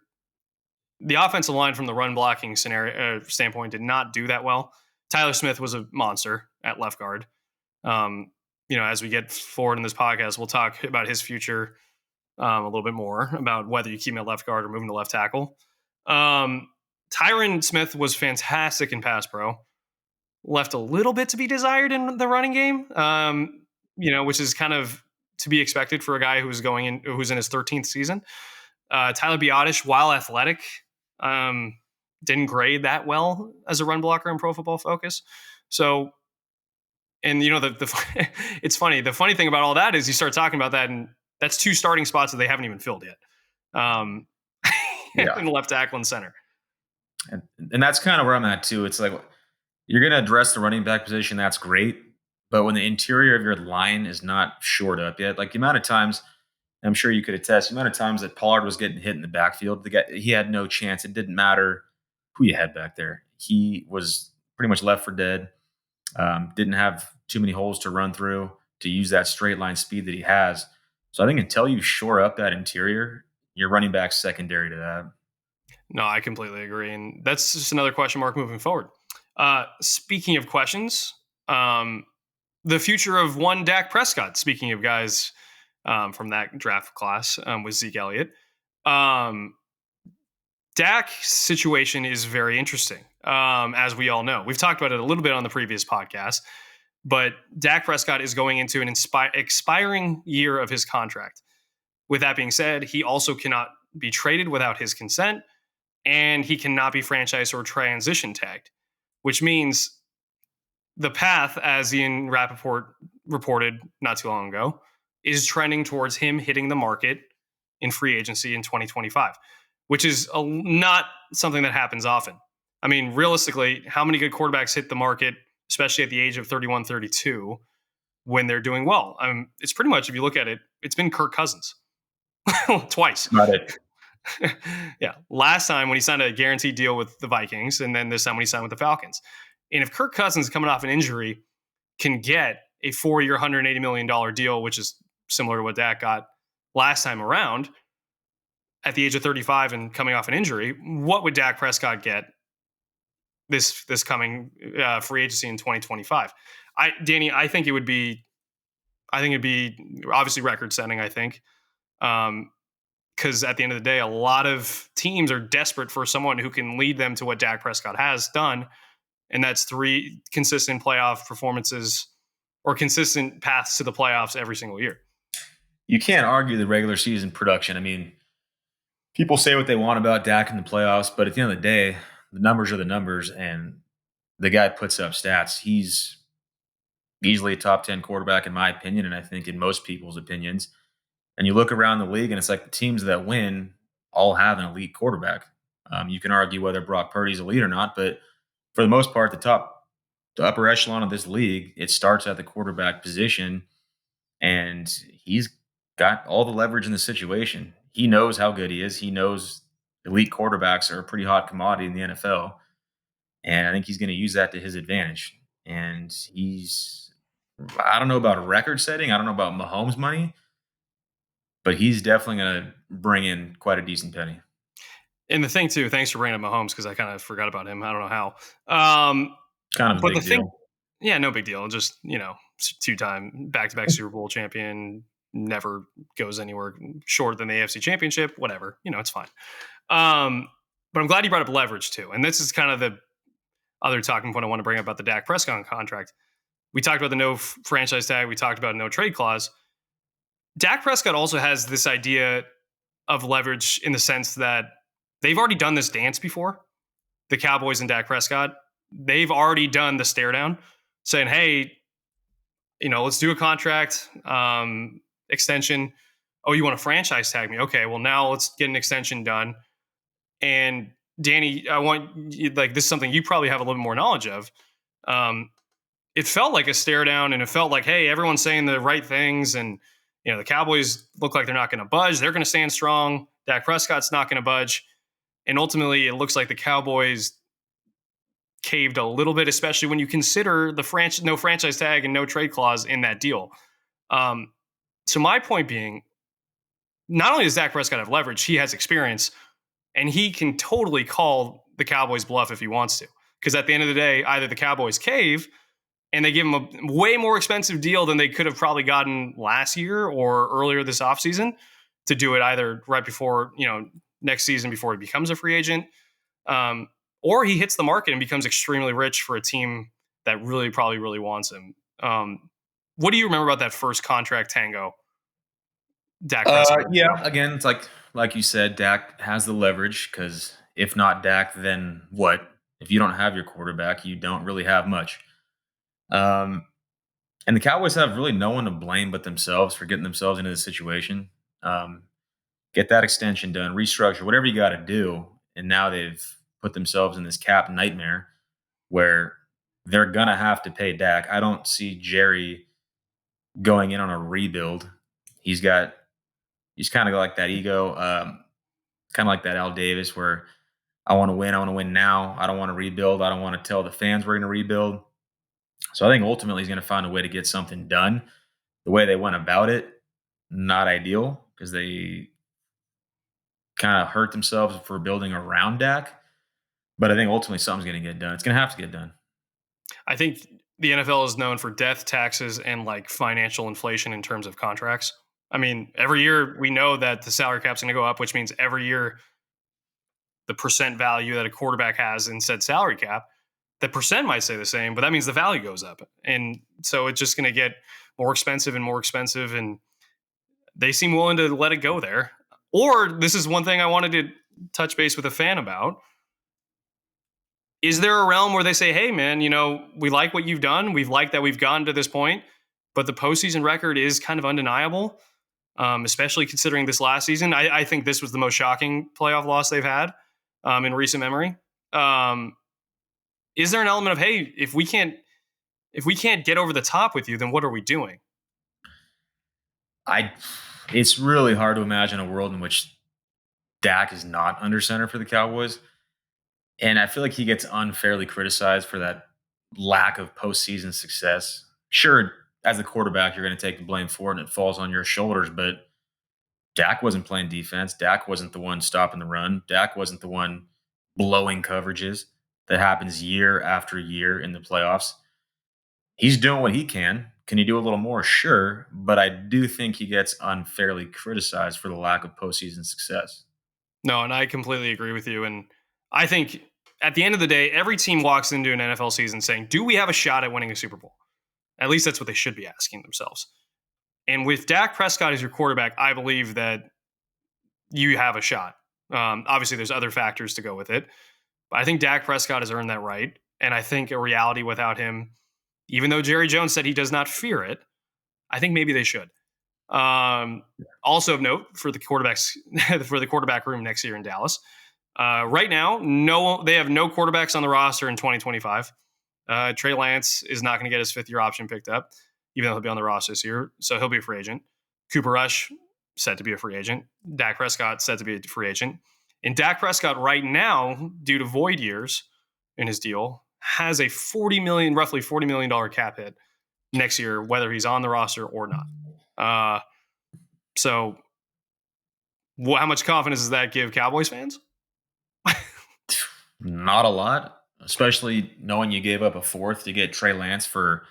Speaker 2: the offensive line from the run blocking scenario standpoint did not do that well. Tyler Smith was a monster at left guard. As we get forward in this podcast, we'll talk about his future a little bit more about whether you keep him at left guard or move him to left tackle. Tyron Smith was fantastic in pass pro. Left a little bit to be desired in the running game, which is kind of to be expected for a guy who's in his 13th season. Tyler Biotish, while athletic, didn't grade that well as a run blocker in Pro Football Focus. So, and it's funny. The funny thing about all that is you start talking about that, and that's 2 starting spots that they haven't even filled yet. In left tackle and center.
Speaker 3: And that's kind of where I'm at too. It's like you're going to address the running back position. That's great. But when the interior of your line is not shored up yet, like the amount of times, I'm sure you could attest, the amount of times that Pollard was getting hit in the backfield, he had no chance. It didn't matter who you had back there. He was pretty much left for dead. Didn't have too many holes to run through to use that straight line speed that he has. So I think until you shore up that interior, your running back's secondary to that.
Speaker 2: No, I completely agree. And that's just another question mark moving forward. Speaking of questions, the future of one Dak Prescott, speaking of guys from that draft class with Zeke Elliott. Dak's situation is very interesting, as we all know. We've talked about it a little bit on the previous podcast, but Dak Prescott is going into an expiring year of his contract. With that being said, he also cannot be traded without his consent, and he cannot be franchise or transition tagged, which means the path, as Ian Rappaport reported not too long ago, is trending towards him hitting the market in free agency in 2025, which is not something that happens often. I mean, realistically, how many good quarterbacks hit the market, especially at the age of 31, 32, when they're doing well? It's pretty much, if you look at it, it's been Kirk Cousins twice.
Speaker 3: Not it.
Speaker 2: Yeah. Last time when he signed a guaranteed deal with the Vikings, and then this time when he signed with the Falcons. And if Kirk Cousins, coming off an injury, can get a 4-year, $180 million deal, which is similar to what Dak got last time around, at the age of 35 and coming off an injury, what would Dak Prescott get this coming free agency in 2025? Danny, I think it'd be obviously record setting, I think. Because at the end of the day, a lot of teams are desperate for someone who can lead them to what Dak Prescott has done. And that's 3 consistent playoff performances or consistent paths to the playoffs every single year.
Speaker 3: You can't argue the regular season production. I mean, people say what they want about Dak in the playoffs, but at the end of the day, the numbers are the numbers, and the guy puts up stats. He's easily a top 10 quarterback in my opinion, and I think in most people's opinions. And you look around the league, and it's like the teams that win all have an elite quarterback. You can argue whether Brock Purdy's elite or not, but for the most part, the upper echelon of this league, it starts at the quarterback position, and he's got all the leverage in the situation. He knows how good he is. He knows elite quarterbacks are a pretty hot commodity in the NFL, and I think he's going to use that to his advantage. And I don't know about a record setting. I don't know about Mahomes money, but he's definitely going to bring in quite a decent penny.
Speaker 2: And the thing too, thanks for bringing up Mahomes, because I kind of forgot about him. I don't know how.
Speaker 3: Kind of a big deal.
Speaker 2: Yeah, no big deal. Just, 2-time back-to-back Super Bowl champion, never goes anywhere short than the AFC Championship. Whatever, it's fine. But I'm glad you brought up leverage too. And this is kind of the other talking point I want to bring up about the Dak Prescott contract. We talked about the no franchise tag. We talked about no trade clause. Dak Prescott also has this idea of leverage in the sense that they've already done this dance before. The Cowboys and Dak Prescott, they've already done the stare down, saying, hey, let's do a contract extension. Oh, you want to franchise tag me? Okay, well, now let's get an extension done. And Danny, I want you, this is something you probably have a little more knowledge of. It felt like a stare down, and it felt like, hey, everyone's saying the right things, and the Cowboys look like they're not going to budge. They're going to stand strong. Dak Prescott's not going to budge. And ultimately, it looks like the Cowboys caved a little bit, especially when you consider the no franchise tag and no trade clause in that deal. So my point being, not only does Dak Prescott have leverage, he has experience, and he can totally call the Cowboys bluff if he wants to. Because at the end of the day, either the Cowboys cave and they give him a way more expensive deal than they could have probably gotten last year or earlier this offseason to do it either right before, next season before he becomes a free agent, or he hits the market and becomes extremely rich for a team that probably really wants him. What do you remember about that first contract tango? Dak Prescott.
Speaker 3: Yeah, again, it's like you said, Dak has the leverage, because if not Dak, then what? If you don't have your quarterback, you don't really have much. And the Cowboys have really no one to blame but themselves for getting themselves into this situation. Get that extension done, restructure, whatever you got to do. And now they've put themselves in this cap nightmare where they're going to have to pay Dak. I don't see Jerry going in on a rebuild. He's kind of like that ego, kind of like that Al Davis, where I want to win now. I don't want to rebuild. I don't want to tell the fans we're going to rebuild. So I think ultimately he's going to find a way to get something done. The way they went about it, not ideal, because they kind of hurt themselves for building around Dak. But I think ultimately something's going to get done. It's going to have to get done.
Speaker 2: I think the NFL is known for death, taxes, and financial inflation in terms of contracts. I mean, every year we know that the salary cap's going to go up, which means every year the percent value that a quarterback has in said salary cap, the percent might stay the same, but that means the value goes up. And so it's just going to get more expensive and more expensive. And they seem willing to let it go there. Or this is one thing I wanted to touch base with a fan about. Is there a realm where they say, hey, man, we like what you've done. We've liked that we've gotten to this point, but the postseason record is kind of undeniable, especially considering this last season. I think this was the most shocking playoff loss they've had in recent memory. Is there an element of, hey, if we can't get over the top with you, then what are we doing?
Speaker 3: It's really hard to imagine a world in which Dak is not under center for the Cowboys. And I feel like he gets unfairly criticized for that lack of postseason success. Sure, as a quarterback, you're going to take the blame for it and it falls on your shoulders, but Dak wasn't playing defense. Dak wasn't the one stopping the run. Dak wasn't the one blowing coverages that happens year after year in the playoffs. He's doing what he can. Can he do a little more? Sure. But I do think he gets unfairly criticized for the lack of postseason success.
Speaker 2: No, and I completely agree with you. And I think at the end of the day, every team walks into an NFL season saying, do we have a shot at winning a Super Bowl? At least that's what they should be asking themselves. And with Dak Prescott as your quarterback, I believe that you have a shot. Obviously, there's other factors to go with it. But I think Dak Prescott has earned that right. And I think a reality without him, even though Jerry Jones said he does not fear it, I think maybe they should. Also of note for the quarterbacks, for the quarterback room next year in Dallas. Right now, they have no quarterbacks on the roster in 2025. Trey Lance is not going to get his fifth-year option picked up, even though he'll be on the roster this year. So he'll be a free agent. Cooper Rush, set to be a free agent. Dak Prescott, set to be a free agent. And Dak Prescott right now, due to void years in his deal, has a roughly $40 million cap hit next year, whether he's on the roster or not. So how much confidence does that give Cowboys fans?
Speaker 3: Not a lot, especially knowing you gave up a fourth to get Trey Lance for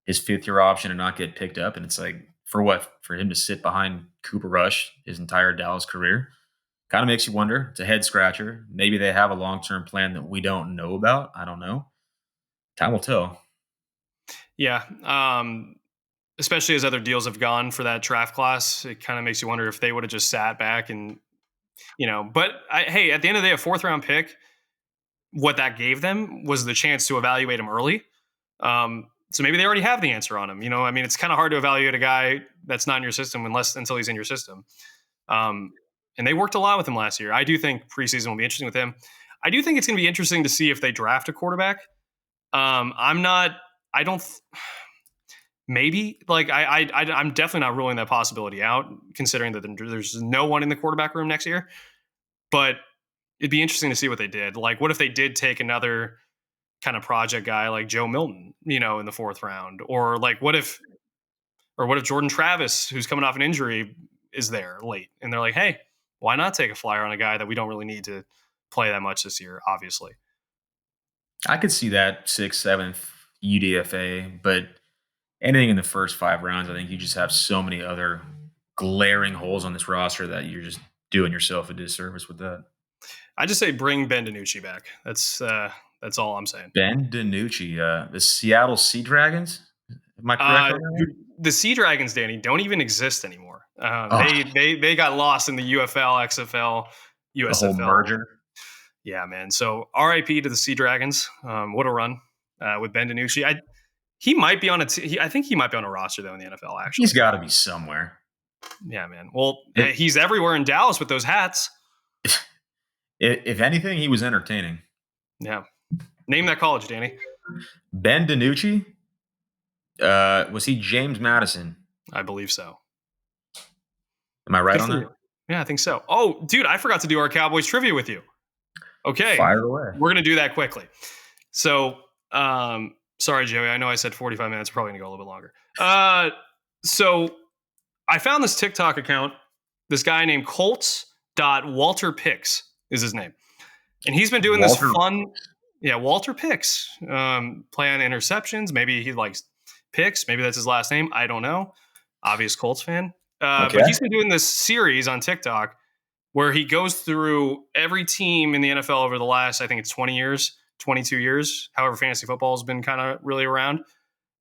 Speaker 3: his fifth-year option and not get picked up. And it's like, for what? For him to sit behind Cooper Rush his entire Dallas career? Kind of makes you wonder. It's a head scratcher. Maybe they have a long-term plan that we don't know about. I don't know. Time will tell.
Speaker 2: Yeah. Especially as other deals have gone for that draft class, it kind of makes you wonder if they would have just sat back and, but hey, at the end of the day, a fourth round pick, what that gave them was the chance to evaluate him early. So maybe they already have the answer on him. It's kind of hard to evaluate a guy that's not in your system until he's in your system. And they worked a lot with him last year. I do think preseason will be interesting with him. I do think it's going to be interesting to see if they draft a quarterback. I'm definitely not ruling that possibility out, considering that there's no one in the quarterback room next year. But it'd be interesting to see what they did. Like, what if they did take another kind of project guy like Joe Milton, in the fourth round? Or like, what if Jordan Travis, who's coming off an injury, is there late? And they're like, hey, why not take a flyer on a guy that we don't really need to play that much this year, obviously.
Speaker 3: I could see that 6th, 7th UDFA, but anything in the first 5 rounds, I think you just have so many other glaring holes on this roster that you're just doing yourself a disservice with that.
Speaker 2: I just say bring Ben DiNucci back. That's all I'm saying.
Speaker 3: Ben DiNucci, the Seattle Sea Dragons. Am I correct?
Speaker 2: The Sea Dragons, Danny, don't even exist anymore. They got lost in the UFL, XFL, USFL.
Speaker 3: The whole merger.
Speaker 2: Yeah, man. So RIP to the Sea Dragons. What a run with Ben DiNucci. He might be on I think he might be on a roster though in the NFL. Actually,
Speaker 3: he's got to be somewhere.
Speaker 2: Yeah, man. Well, he's everywhere in Dallas with those hats.
Speaker 3: If anything, he was entertaining.
Speaker 2: Yeah. Name that college, Danny.
Speaker 3: Ben DiNucci. Was he James Madison?
Speaker 2: I believe so.
Speaker 3: Am I right on that?
Speaker 2: Yeah, I think so. Oh, dude, I forgot to do our Cowboys trivia with you. Okay.
Speaker 3: Fire away.
Speaker 2: We're going to do that quickly. So, sorry, Joey. I know I said 45 minutes. We're probably going to go a little bit longer. So I found this TikTok account. This guy named Colts.WalterPicks is his name. And he's been doing this fun. Yeah, Walter Picks. Play on interceptions. Maybe he likes picks. Maybe that's his last name. I don't know. Obvious Colts fan.
Speaker 3: Okay.
Speaker 2: But he's been doing this series on TikTok where he goes through every team in the NFL over the last, I think it's 20 years, 22 years, however fantasy football has been kind of really around.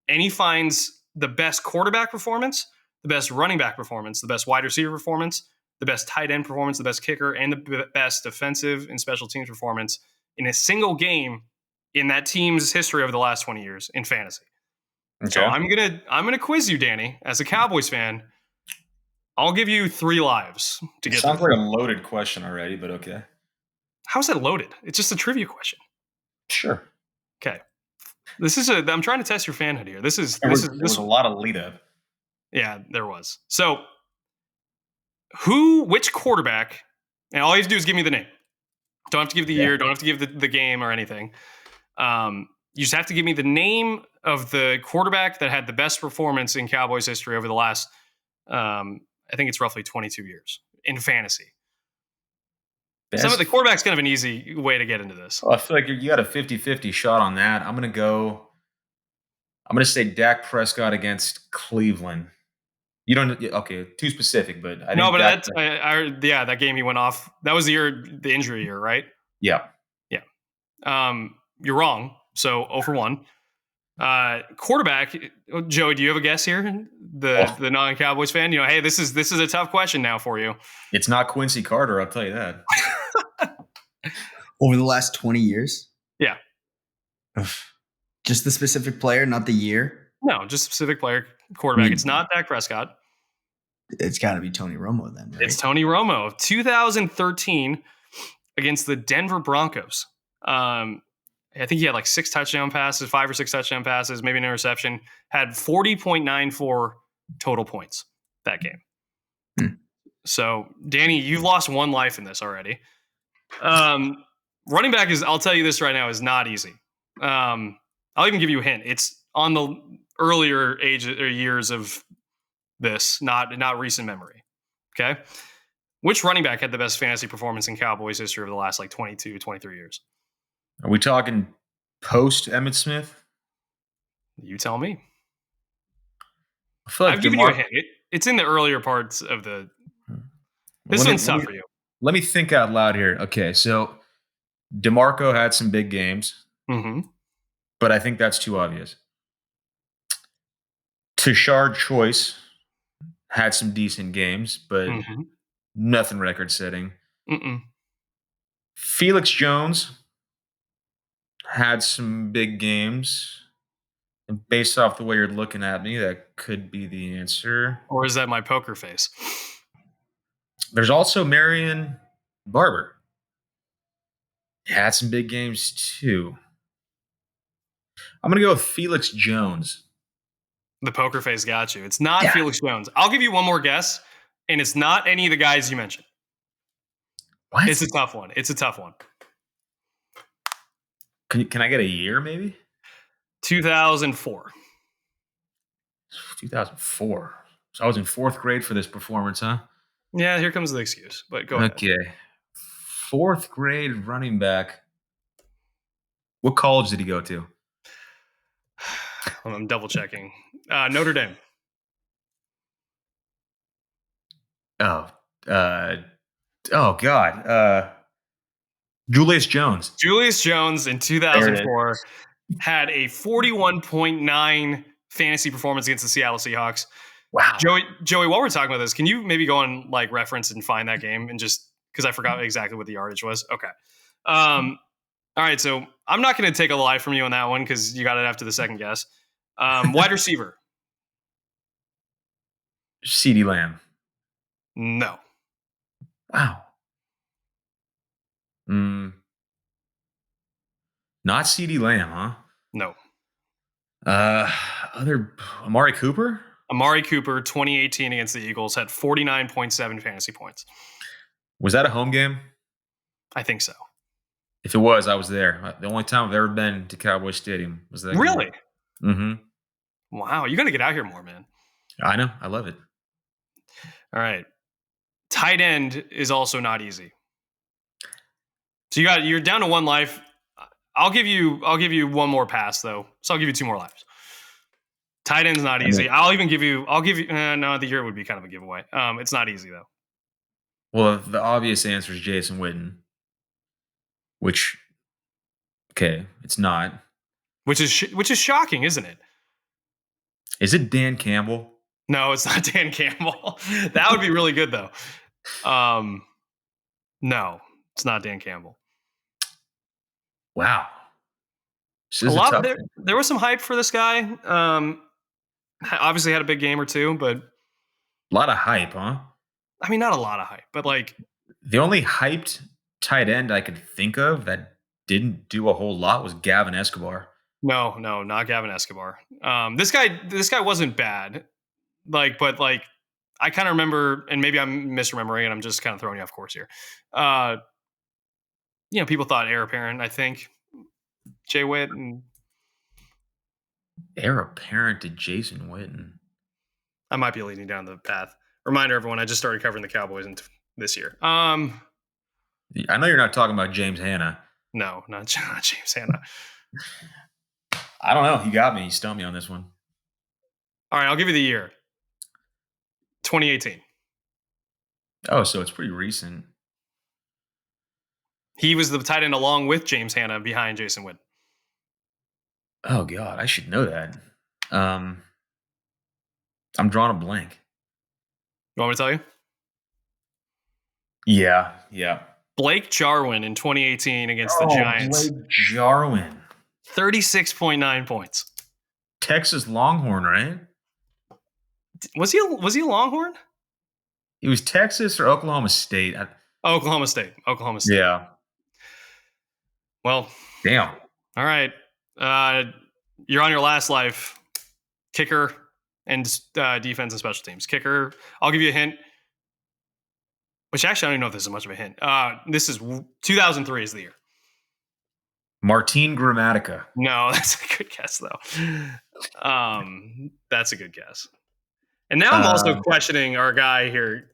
Speaker 2: And he finds the best quarterback performance, the best running back performance, the best wide receiver performance, the best tight end performance, the best kicker, and the best defensive and special teams performance in a single game in that team's history over the last 20 years in fantasy.
Speaker 3: Okay.
Speaker 2: So I'm gonna quiz you, Danny, as a Cowboys fan. I'll give you 3 lives to
Speaker 3: It
Speaker 2: get
Speaker 3: sounds
Speaker 2: through.
Speaker 3: like a loaded question already, but okay.
Speaker 2: How's that loaded? It's just a trivia question.
Speaker 3: Sure.
Speaker 2: Okay. I'm trying to test your fanhood here. There
Speaker 3: was a lot of lead up.
Speaker 2: Yeah, there was. So which quarterback, and all you have to do is give me the name. Don't have to give the year, don't have to give the game or anything. You just have to give me the name of the quarterback that had the best performance in Cowboys history over the last, I think it's roughly 22 years in fantasy. Some of the quarterback's kind of an easy way to get into this.
Speaker 3: I feel like you got a 50-50 shot on that. I'm going to say Dak Prescott against Cleveland. You don't, okay, too specific, but I think
Speaker 2: that game he went off. That was the injury year, right?
Speaker 3: Yeah.
Speaker 2: You're wrong. So 0 for 1. Quarterback, Joey, do you have a guess here? The non-Cowboys fan? Hey, this is a tough question now for you.
Speaker 3: It's not Quincy Carter, I'll tell you that.
Speaker 4: Over the last 20 years?
Speaker 2: Yeah.
Speaker 4: Just the specific player, not the year?
Speaker 2: No, just specific player, quarterback. It's not Dak Prescott.
Speaker 4: It's got to be Tony Romo then, right?
Speaker 2: It's Tony Romo. 2013 against the Denver Broncos. I think he had like 6 touchdown passes, 5 or 6 touchdown passes, maybe an interception. Had 40.94 total points that game. So, Danny, you've lost 1 life in this already. Running back I'll tell you this right now, is not easy. I'll even give you a hint. It's on the earlier age or years of this, not recent memory. Okay. Which running back had the best fantasy performance in Cowboys history over the last 22, 23 years?
Speaker 3: Are we talking post Emmitt Smith?
Speaker 2: You tell me.
Speaker 3: I feel like
Speaker 2: I've given you a hint. It's in the earlier parts of the. This one's tough for you.
Speaker 3: Let me think out loud here. Okay, so DeMarco had some big games, but I think that's too obvious. Tashard Choice had some decent games, but nothing record-setting. Felix Jones had some big games. And based off the way you're looking at me, that could be the answer.
Speaker 2: Or is that my poker face?
Speaker 3: There's also Marion Barber. He had some big games too. I'm going to go with Felix Jones.
Speaker 2: The poker face got you. It's not Felix Jones. I'll give you one more guess, and it's not any of the guys you mentioned.
Speaker 3: What?
Speaker 2: It's a tough one.
Speaker 3: Can I get a year maybe?
Speaker 2: 2004.
Speaker 3: 2004. So I was in 4th grade for this performance, huh?
Speaker 2: Yeah, here comes the excuse, but go ahead.
Speaker 3: Okay. 4th grade running back. What college did he go to?
Speaker 2: I'm double checking. Notre Dame.
Speaker 3: Oh God. Julius Jones.
Speaker 2: Julius Jones in 2004 had a 41.9 fantasy performance against the Seattle Seahawks.
Speaker 3: Wow.
Speaker 2: Joey, while we're talking about this, can you maybe go on reference and find that game, and just because I forgot exactly what the yardage was? Okay. All right, so I'm not going to take a lie from you on that one because you got it after the second guess. Wide receiver.
Speaker 3: CeeDee Lamb.
Speaker 2: No.
Speaker 3: Wow. Not CeeDee Lamb, huh?
Speaker 2: No.
Speaker 3: Other Amari Cooper?
Speaker 2: Amari Cooper, 2018 against the Eagles, had 49.7 fantasy points.
Speaker 3: Was that a home game?
Speaker 2: I think so.
Speaker 3: If it was, I was there. The only time I've ever been to Cowboys Stadium was that.
Speaker 2: Really?
Speaker 3: Game.
Speaker 2: Wow, you got to get out here more, man.
Speaker 3: I know. I love it.
Speaker 2: All right. Tight end is also not easy. So you're down to 1 life. I'll give you one more pass though. So I'll give you 2 more lives. Tight end's not easy. I'll give you. No, the year would be kind of a giveaway. It's not easy though.
Speaker 3: Well, the obvious answer is Jason Witten, which, okay, it's not.
Speaker 2: Which is shocking, isn't it?
Speaker 3: Is it Dan Campbell?
Speaker 2: No, it's not Dan Campbell. That would be really good though. No, it's not Dan Campbell.
Speaker 3: Wow. This is a tough thing.
Speaker 2: There was some hype for this guy. Obviously had a big game or two, but
Speaker 3: A lot of hype, huh?
Speaker 2: I mean, not a lot of hype, but like
Speaker 3: The only hyped tight end I could think of that didn't do a whole lot was Gavin Escobar.
Speaker 2: no, not Gavin Escobar. This guy wasn't bad. But I kind of remember, and maybe I'm misremembering, and I'm just kind of throwing you off course here. People thought heir apparent. I think Jay Witt and
Speaker 3: Heir apparent to Jason Witten.
Speaker 2: I might be leading down the path. Reminder, everyone, I just started covering the Cowboys this year.
Speaker 3: I know you're not talking about James Hanna.
Speaker 2: No, not James Hanna.
Speaker 3: I don't know. You got me. You stumped me on this one.
Speaker 2: All right, I'll give you the year. 2018.
Speaker 3: Oh, so it's pretty recent.
Speaker 2: He was the tight end along with James Hanna behind Jason Witten.
Speaker 3: Oh, God. I should know that. I'm drawing a blank.
Speaker 2: You want me to tell you?
Speaker 3: Yeah.
Speaker 2: Blake Jarwin in 2018 against the Giants.
Speaker 3: Blake Jarwin.
Speaker 2: 36.9 points.
Speaker 3: Texas Longhorn, right?
Speaker 2: Was he a Longhorn?
Speaker 3: He was Texas or Oklahoma State.
Speaker 2: Oklahoma State.
Speaker 3: Yeah.
Speaker 2: Well,
Speaker 3: damn.
Speaker 2: All right. You're on your last life. Kicker and defense and special teams. Kicker, I'll give you a hint. Which actually, I don't even know if this is much of a hint. This is 2003 is the year.
Speaker 3: Martin Gramatica.
Speaker 2: No, that's a good guess, though. That's a good guess. And now I'm also questioning our guy here,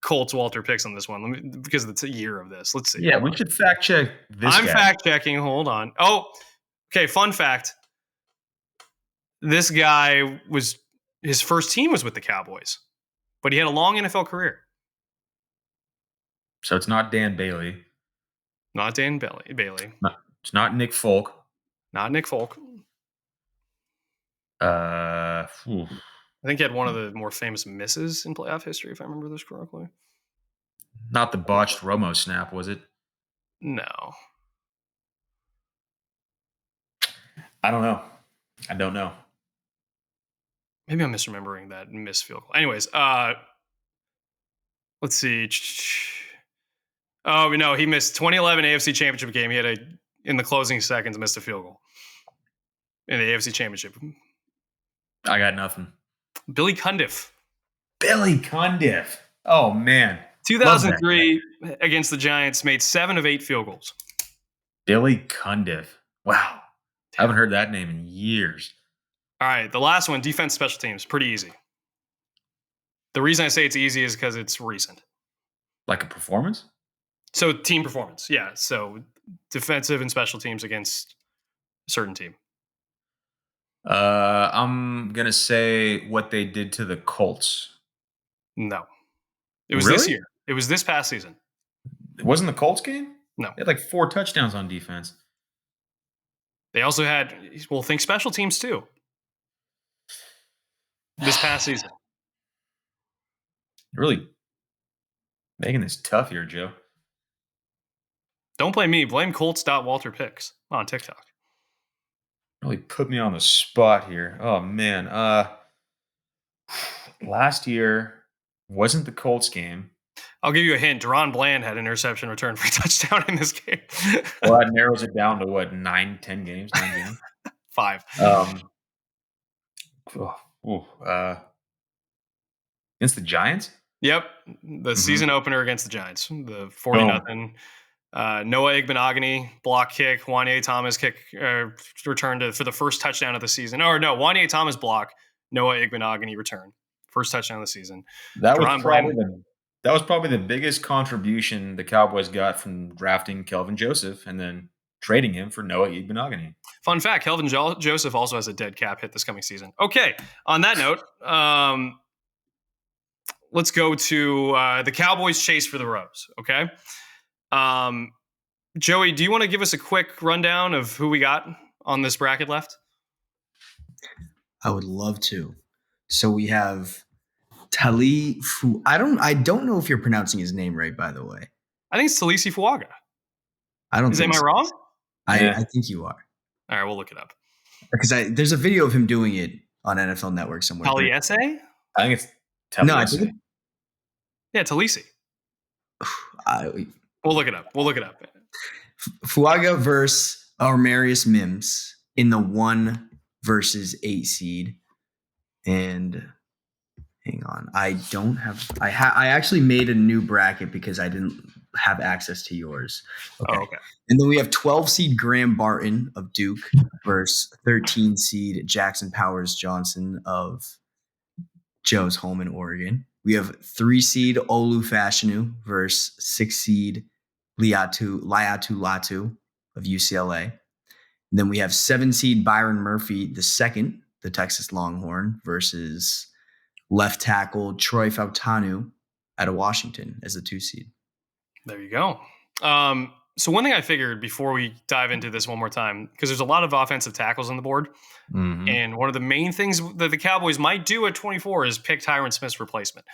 Speaker 2: Colts Walter picks on this one because it's a year of this. Let's see.
Speaker 3: Yeah, we should fact check this.
Speaker 2: I'm fact checking. Hold on. Oh, okay. Fun fact. This guy his first team was with the Cowboys, but he had a long NFL career.
Speaker 3: So it's not Dan Bailey.
Speaker 2: Not Dan Bailey.
Speaker 3: No, it's not Nick Folk.
Speaker 2: Not Nick Folk. I think he had one of the more famous misses in playoff history, if I remember this correctly.
Speaker 3: Not the botched Romo snap, was it?
Speaker 2: No.
Speaker 3: I don't know. I don't know.
Speaker 2: Maybe I'm misremembering that missed field goal. Anyways, let's see. Oh, no, he missed 2011 AFC Championship game. He had in the closing seconds, missed a field goal in the AFC Championship.
Speaker 3: I got nothing.
Speaker 2: Billy Cundiff.
Speaker 3: Oh, man.
Speaker 2: 2003 against the Giants, made 7 of 8 field goals.
Speaker 3: Billy Cundiff. Wow. I haven't heard that name in years.
Speaker 2: All right, the last one, defense special teams, pretty easy. The reason I say it's easy is because it's recent.
Speaker 3: Like a performance?
Speaker 2: So team performance, yeah. So defensive and special teams against a certain team.
Speaker 3: I'm going to say what they did to the Colts.
Speaker 2: No. It was this year. It was this past season.
Speaker 3: It wasn't the Colts game?
Speaker 2: No.
Speaker 3: They had like 4 touchdowns on defense.
Speaker 2: They also had, think special teams too. This past season.
Speaker 3: Really making this tough here, Joe.
Speaker 2: Don't blame me. Blame Colts.Walter Picks on TikTok.
Speaker 3: Really put me on the spot here. Oh, man. Last year wasn't the Colts game.
Speaker 2: I'll give you a hint. Deron Bland had an interception return for a touchdown in this game.
Speaker 3: Well, that narrows it down to what, 9 games? 9 games?
Speaker 2: 5.
Speaker 3: Against the Giants?
Speaker 2: Yep. The season opener against the Giants. The 40-0. Noah Igbenogany block kick. Juanye Thomas kick return for the first touchdown of the season. Or no, Juanye Thomas block. Noah Igbenogany return. First touchdown of the season.
Speaker 3: That was probably the biggest contribution the Cowboys got from drafting Kelvin Joseph and then trading him for Noah Igbinoghene.
Speaker 2: Fun fact, Kelvin Joseph also has a dead cap hit this coming season. Okay, on that note, let's go to the Cowboys chase for the Rose, okay? Joey, do you want to give us a quick rundown of who we got on this bracket left?
Speaker 4: I would love to. So we have Tali Fu. I don't know if you're pronouncing his name right, by the way.
Speaker 2: I think it's Talisi Fuaga.
Speaker 4: I don't think
Speaker 2: Am I wrong?
Speaker 4: I think you are.
Speaker 2: All right, we'll look it up.
Speaker 4: Because there's a video of him doing it on NFL Network somewhere.
Speaker 2: Taliesin?
Speaker 3: I think it's Taliesin.
Speaker 4: No, I think
Speaker 2: yeah, Talisi. We'll look it up.
Speaker 4: Fuaga versus Armarius Mims in the 1 versus 8 seed. And hang on. I actually made a new bracket because I didn't have access to yours. Okay.
Speaker 2: Oh, okay.
Speaker 4: And then we have 12 seed Graham Barton of Duke versus 13 seed Jackson Powers Johnson of Joe's home in Oregon. We have 3 seed Olu Fashanu versus 6 seed Liatu Latu of UCLA. And then we have 7 seed Byron Murphy II, the Texas Longhorn, versus left tackle Troy Fautanu out of Washington as the 2 seed.
Speaker 2: There you go. So one thing I figured before we dive into this one more time, because there's a lot of offensive tackles on the board, and one of the main things that the Cowboys might do at 24 is pick Tyron Smith's replacement.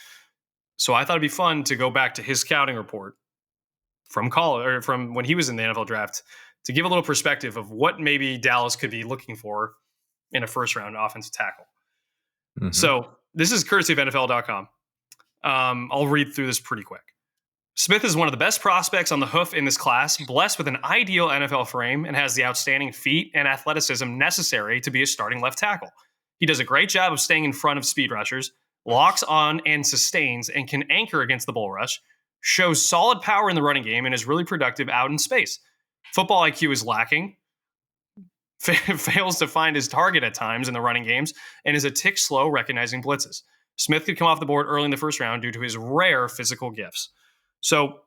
Speaker 2: So I thought it'd be fun to go back to his scouting report from college or from when he was in the NFL draft to give a little perspective of what maybe Dallas could be looking for in a first round offensive tackle. So this is courtesy of NFL.com. I'll read through this pretty quick. Smith is one of the best prospects on the hoof in this class, blessed with an ideal NFL frame and has the outstanding feet and athleticism necessary to be a starting left tackle. He does a great job of staying in front of speed rushers, locks on and sustains, and can anchor against the bull rush, shows solid power in the running game, and is really productive out in space. Football IQ is lacking, fails to find his target at times in the running games, and is a tick slow recognizing blitzes. Smith could come off the board early in the first round due to his rare physical gifts. So,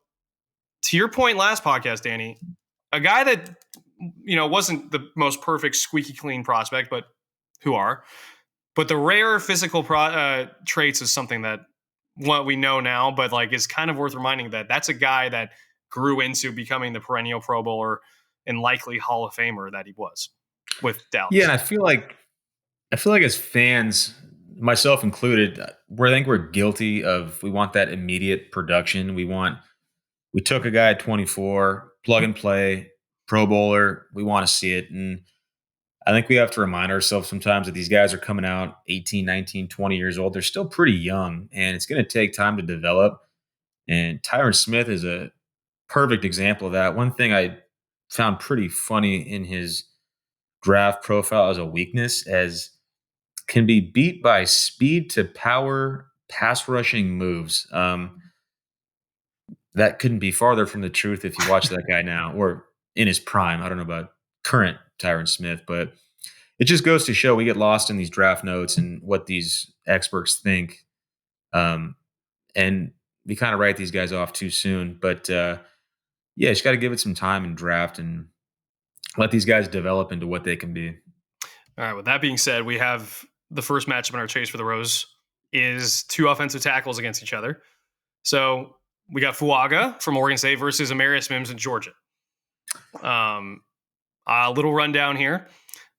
Speaker 2: to your point last podcast, Danny, a guy that, wasn't the most perfect squeaky clean prospect, but the rare physical traits is something that what we know now, but is kind of worth reminding that that's a guy that grew into becoming the perennial Pro Bowler and likely Hall of Famer that he was with Dallas. Yeah,
Speaker 3: and I feel like as fans, myself included, I think we're guilty of, we want that immediate production. We took a guy at 24, plug and play, Pro Bowler. We want to see it. And I think we have to remind ourselves sometimes that these guys are coming out 18, 19, 20 years old. They're still pretty young, and it's going to take time to develop. And Tyron Smith is a perfect example of that. One thing I found pretty funny in his draft profile as a weakness as can be beat by speed to power pass rushing moves. That couldn't be farther from the truth if you watch that guy now or in his prime. I don't know about current Tyron Smith, but it just goes to show we get lost in these draft notes and what these experts think. And we kind of write these guys off too soon. But you just got to give it some time and draft and let these guys develop into what they can be.
Speaker 2: All right. With that being said, we have the first matchup in our chase for the Rose is 2 offensive tackles against each other. So we got Fuaga from Oregon State versus Amarius Mims in Georgia. A little rundown here.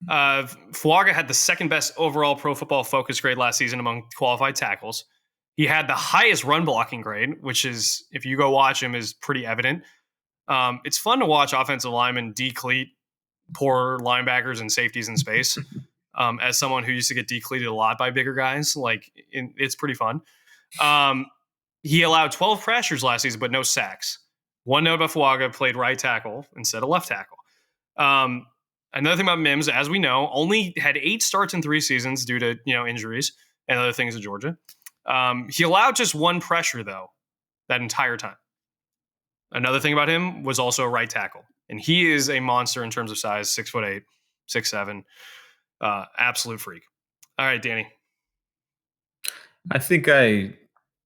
Speaker 2: Fuaga had the second best overall Pro Football Focus grade last season among qualified tackles. He had the highest run blocking grade, which is, if you go watch him, is pretty evident. It's fun to watch offensive linemen decleat poor linebackers and safeties in space. As someone who used to get decleated a lot by bigger guys, it's pretty fun. He allowed 12 pressures last season, but no sacks. One note about Fuaga, played right tackle instead of left tackle. Another thing about Mims, as we know, only had 8 starts in 3 seasons due to injuries and other things in Georgia. He allowed just 1 pressure, though, that entire time. Another thing about him was also a right tackle. And he is a monster in terms of size, 6'8", 6'7", absolute freak. All right, Danny.
Speaker 3: I think I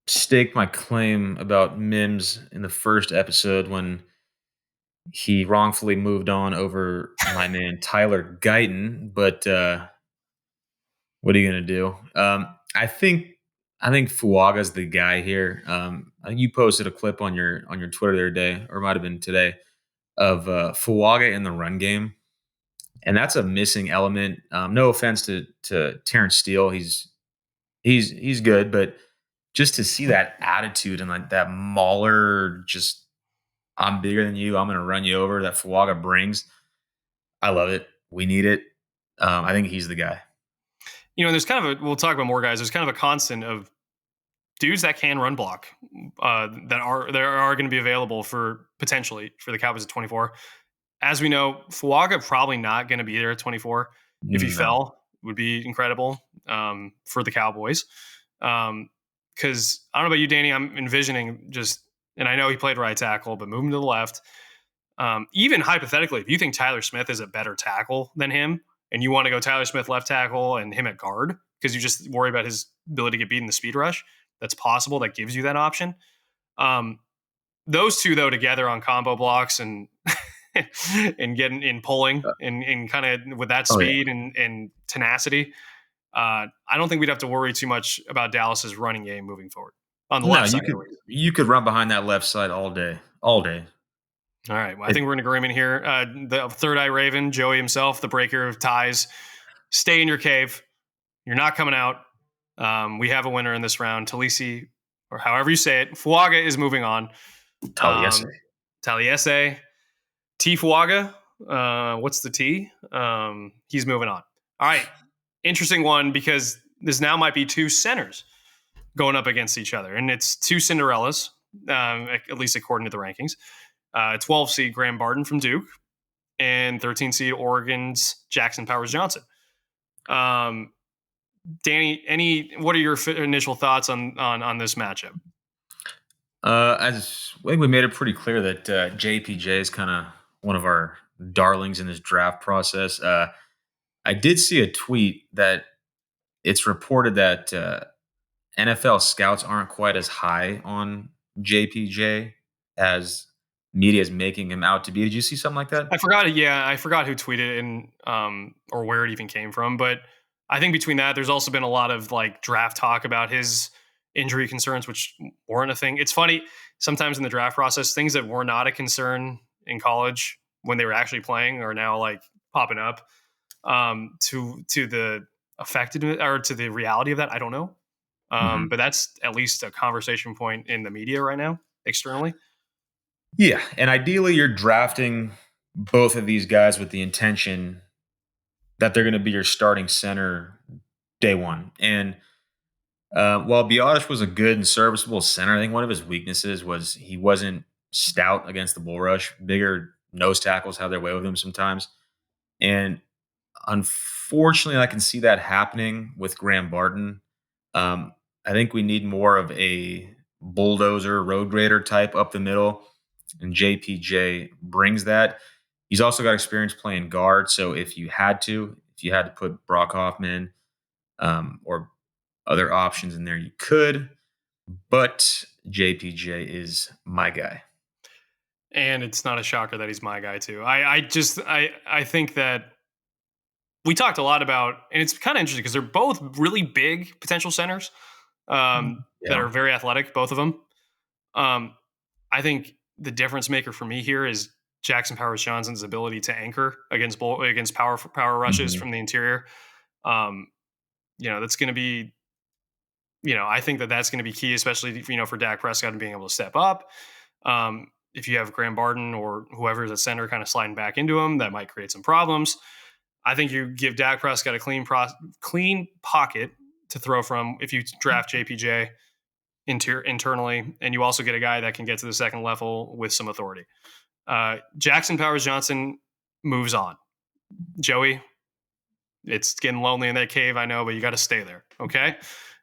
Speaker 3: staked my claim about Mims in the first episode when he wrongfully moved on over my man Tyler Guyton, but what are you gonna do? I think Fuaga's the guy here. I think you posted a clip on your Twitter the other day, or it might have been today, of Fuaga in the run game, and that's a missing element. No offense to Terrence Steele, he's good, but just to see that attitude and like that mauler, just I'm bigger than you, I'm gonna run you over, that Fuaga brings, I love it. We need it. I think he's the guy.
Speaker 2: There's kind of we'll talk about more guys. There's kind of a constant of dudes that can run block that are going to be available for potentially for the Cowboys at 24. As we know, Fuaga probably not going to be there at 24. If he
Speaker 3: No.
Speaker 2: fell, would be incredible for the Cowboys. Because I don't know about you, Danny, I'm envisioning and I know he played right tackle, but moving to the left. Even hypothetically, if you think Tyler Smith is a better tackle than him, and you want to go Tyler Smith left tackle and him at guard because you just worry about his ability to get beat in the speed rush, that's possible. That gives you that option. Those two, though, together on combo blocks and and getting in pulling and kind of with that speed and tenacity, I don't think we'd have to worry too much about Dallas's running game moving forward on the left side.
Speaker 3: You could run behind that left side all day. All
Speaker 2: right. Well, I think we're in agreement here. The third eye Raven, Joey himself, the breaker of ties, stay in your cave. You're not coming out. We have a winner in this round. Talisi, or however you say it, Fuaga is moving on. Taliesin. T Fuaga. What's the T? He's moving on. All right. Interesting one because this now might be two centers going up against each other. And it's two Cinderellas, at least according to the rankings. 12 seed Graham Barton from Duke and 13 seed Oregon's Jackson Powers Johnson. Danny, what are your initial thoughts on this matchup?
Speaker 3: I think we made it pretty clear that JPJ is kind of one of our darlings in this draft process. I did see a tweet that it's reported that NFL scouts aren't quite as high on JPJ as media is making him out to be. Did you see something like that?
Speaker 2: I forgot. Yeah, I forgot who tweeted it and or where it even came from. But I think between that, there's also been a lot of like draft talk about his injury concerns, which weren't a thing. It's funny sometimes in the draft process, things that were not a concern in college when they were actually playing are now like popping up to the affected or to the reality of that. I don't know, but that's at least a conversation point in the media right now externally.
Speaker 3: Yeah, and ideally you're drafting both of these guys with the intention that they're going to be your starting center day one. And while Biadasz was a good and serviceable center, I think one of his weaknesses was he wasn't stout against the bull rush. Bigger nose tackles have their way with him sometimes. And unfortunately, I can see that happening with Graham Barton. I think we need more of a bulldozer, road grader type up the middle. And JPJ brings that. He's also got experience playing guard. So if you had to put Brock Hoffman or other options in there, you could. But JPJ is my guy.
Speaker 2: And it's not a shocker that he's my guy too. I think that we talked a lot about, and it's kind of interesting because they're both really big potential centers that are very athletic, both of them. I think the difference maker for me here is Jackson Powers Johnson's ability to anchor against power rushes from the interior. That's going to be, I think that's going to be key, especially, for Dak Prescott and being able to step up. If you have Graham Barton or whoever is at center kind of sliding back into him, that might create some problems. I think you give Dak Prescott a clean pocket to throw from if you draft JPJ internally, and you also get a guy that can get to the second level with some authority. Jackson Powers Johnson moves on. Joey, it's getting lonely in that cave, I know, but you got to stay there, okay?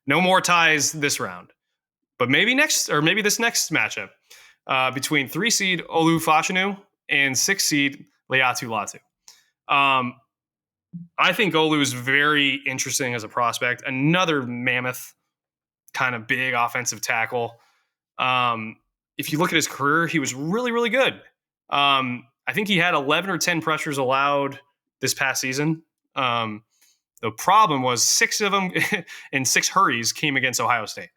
Speaker 2: No more ties this round. But maybe this next matchup between 3 seed Olu Fashanu and 6 seed Leatu Latu. I think Olu is very interesting as a prospect. Another mammoth kind of big offensive tackle. If you look at his career, he was really, really good. I think he had 11 or 10 pressures allowed this past season. The problem was 6 of them in 6 hurries came against Ohio State.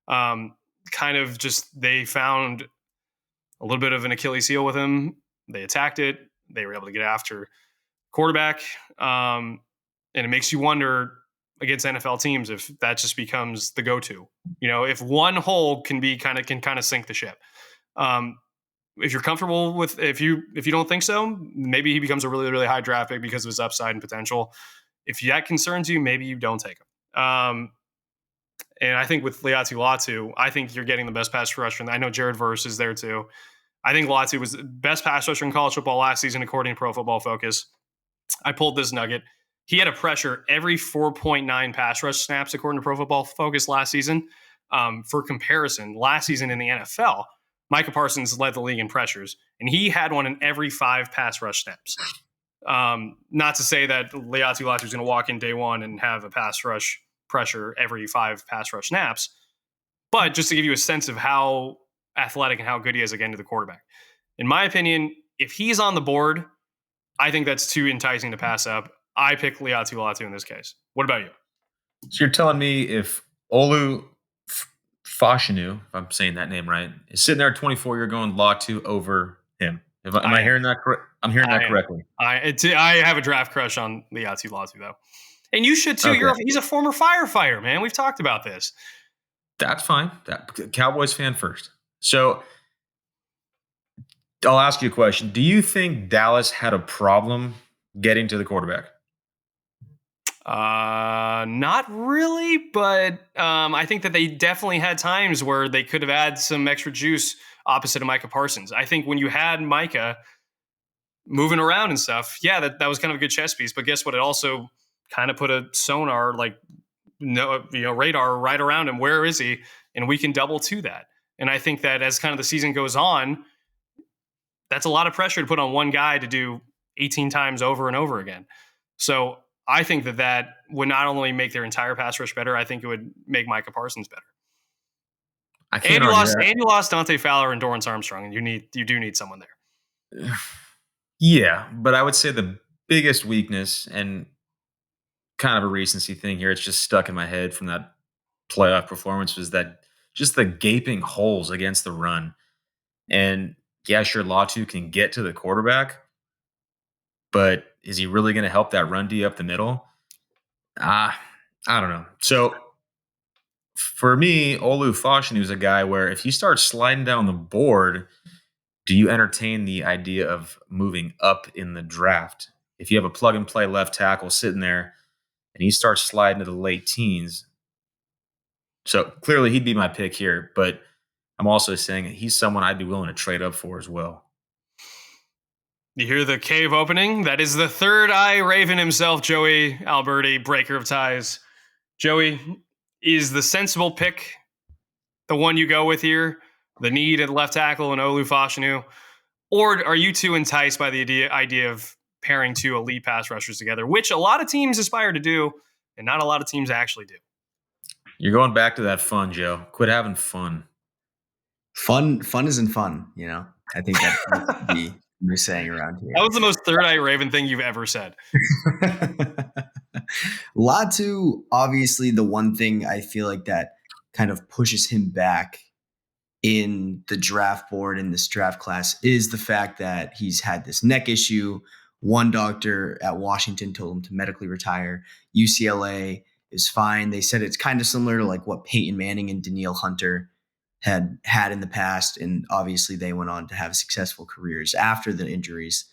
Speaker 2: Kind of just they found a little bit of an Achilles heel with him. They attacked it. They were able to get after quarterback. And it makes you wonder against NFL teams if that just becomes the go-to. If one hole can kind of sink the ship. If you're comfortable with, if you don't think so, maybe he becomes a really, really high draft pick because of his upside and potential. If that concerns you, maybe you don't take him. And I think with Latu, I think you're getting the best pass rusher. I know Jared Verse is there too. I think Latu was the best pass rusher in college football last season, according to Pro Football Focus. I pulled this nugget. He had a pressure every 4.9 pass rush snaps, according to Pro Football Focus last season. For comparison, last season in the NFL, Micah Parsons led the league in pressures, and he had one in every 5 pass rush snaps. Not to say that Latu is going to walk in day one and have a pass rush pressure every 5 pass rush snaps, but just to give you a sense of how athletic and how good he is again to the quarterback. In my opinion, if he's on the board, I think that's too enticing to pass up. I pick Latu in this case. What about you?
Speaker 3: So you're telling me if Olu Fashanu, if I'm saying that name right, is sitting there at 24, you're going Latu over him. Am I hearing that correct? I'm hearing that correctly.
Speaker 2: I have a draft crush on Latu though. And you should too.
Speaker 3: Okay.
Speaker 2: He's a former firefighter, man. We've talked about this.
Speaker 3: That's fine. Cowboys fan first. So I'll ask you a question. Do you think Dallas had a problem getting to the quarterback?
Speaker 2: Not really, but I think that they definitely had times where they could have had some extra juice opposite of Micah Parsons. I think when you had Micah moving around and stuff, yeah, that was kind of a good chess piece. But guess what? It also kind of put a sonar, radar right around him. Where is he? And we can double to that. And I think that as kind of the season goes on, that's a lot of pressure to put on one guy to do 18 times over and over again. So I think that would not only make their entire pass rush better, I think it would make Micah Parsons better. And you lost Dante Fowler and Dorrance Armstrong, and you do need someone there.
Speaker 3: Yeah, but I would say the biggest weakness and kind of a recency thing here, it's just stuck in my head from that playoff performance, was that just the gaping holes against the run. And yeah, sure, Latu can get to the quarterback, but is he really going to help that run D up the middle? I don't know. So for me, Olu Fashanu is a guy where if he starts sliding down the board, do you entertain the idea of moving up in the draft? If you have a plug and play left tackle sitting there and he starts sliding to the late teens, so clearly he'd be my pick here, but I'm also saying he's someone I'd be willing to trade up for as well.
Speaker 2: You hear the cave opening? That is the third eye Raven himself, Joey Alberti, breaker of ties. Joey, is the sensible pick the one you go with here? The need at left tackle and Olu Fashanu? Or are you too enticed by the idea of pairing 2 elite pass rushers together, which a lot of teams aspire to do, and not a lot of teams actually do?
Speaker 3: You're going back to that fun, Joe. Quit having fun.
Speaker 4: Fun isn't fun, I think that's the new saying around here.
Speaker 2: That was the most third eye Raven thing you've ever said.
Speaker 4: Latu, obviously, the one thing I feel like that kind of pushes him back in the draft board in this draft class is the fact that he's had this neck issue. One doctor at Washington told him to medically retire. UCLA is fine. They said it's kind of similar to like what Peyton Manning and Danielle Hunter had in the past. And obviously they went on to have successful careers after the injuries.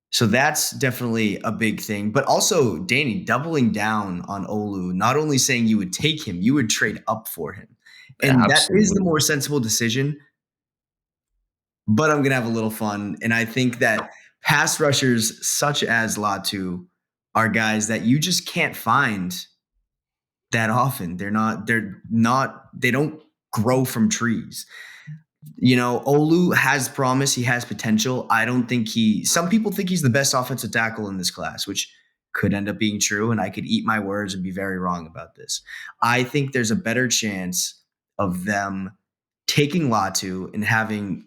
Speaker 4: So that's definitely a big thing. But also, Danny, doubling down on Olu, not only saying you would take him, you would trade up for him. And Absolutely. That is the more sensible decision. But I'm going to have a little fun. And I think that pass rushers such as Latu are guys that you just can't find that often. They don't grow from trees. Olu has promise. He has potential. I don't think some people think he's the best offensive tackle in this class, which could end up being true. And I could eat my words and be very wrong about this. I think there's a better chance of them taking Latu and having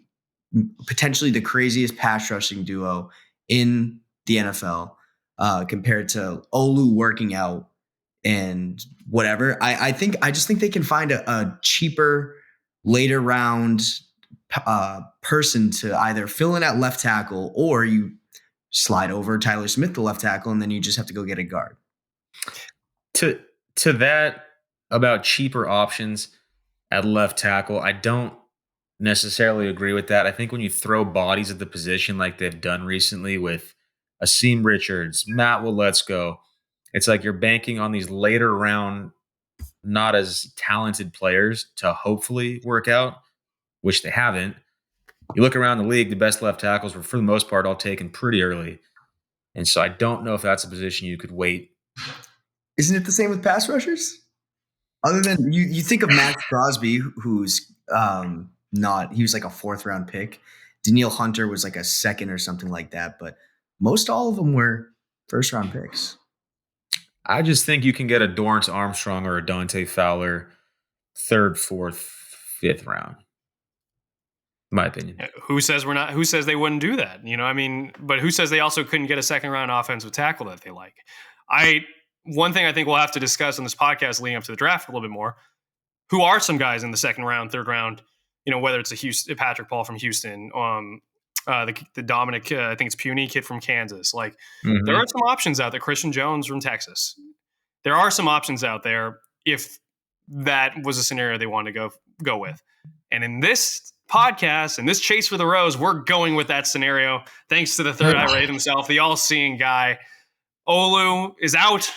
Speaker 4: potentially the craziest pass rushing duo in the NFL, compared to Olu working out and whatever. I just think they can find a cheaper later round person to either fill in at left tackle, or you slide over Tyler Smith to left tackle, and then you just have to go get a guard.
Speaker 3: To that about cheaper options at left tackle, I don't necessarily agree with that. I think when you throw bodies at the position like they've done recently with Asim Richards, Matt Waletzko, it's like you're banking on these later round, not as talented players to hopefully work out, which they haven't. You look around the league, the best left tackles were, for the most part, all taken pretty early. And so I don't know if that's a position you could wait.
Speaker 4: Isn't it the same with pass rushers? Other than you think of Max Crosby, who's not, he was like a 4th round pick. Daniil Hunter was like a 2nd or something like that, but most all of them were 1st round picks.
Speaker 3: I just think you can get a Dorrance Armstrong or a Dante Fowler 3rd, 4th, 5th round. My opinion.
Speaker 2: Who says we're not? Who says they wouldn't do that? I mean, but who says they also couldn't get a 2nd round offensive tackle that they like? One thing I think we'll have to discuss on this podcast leading up to the draft a little bit more. Who are some guys in the 2nd round, 3rd round? Whether it's a Patrick Paul from Houston, the Dominic, I think it's Puny kid from Kansas. There are some options out there. Christian Jones from Texas. There are some options out there if that was a scenario they wanted to go with. And in this podcast and this chase for the rose, we're going with that scenario. Thanks to the third eye Ray himself, the all-seeing guy. Olu is out.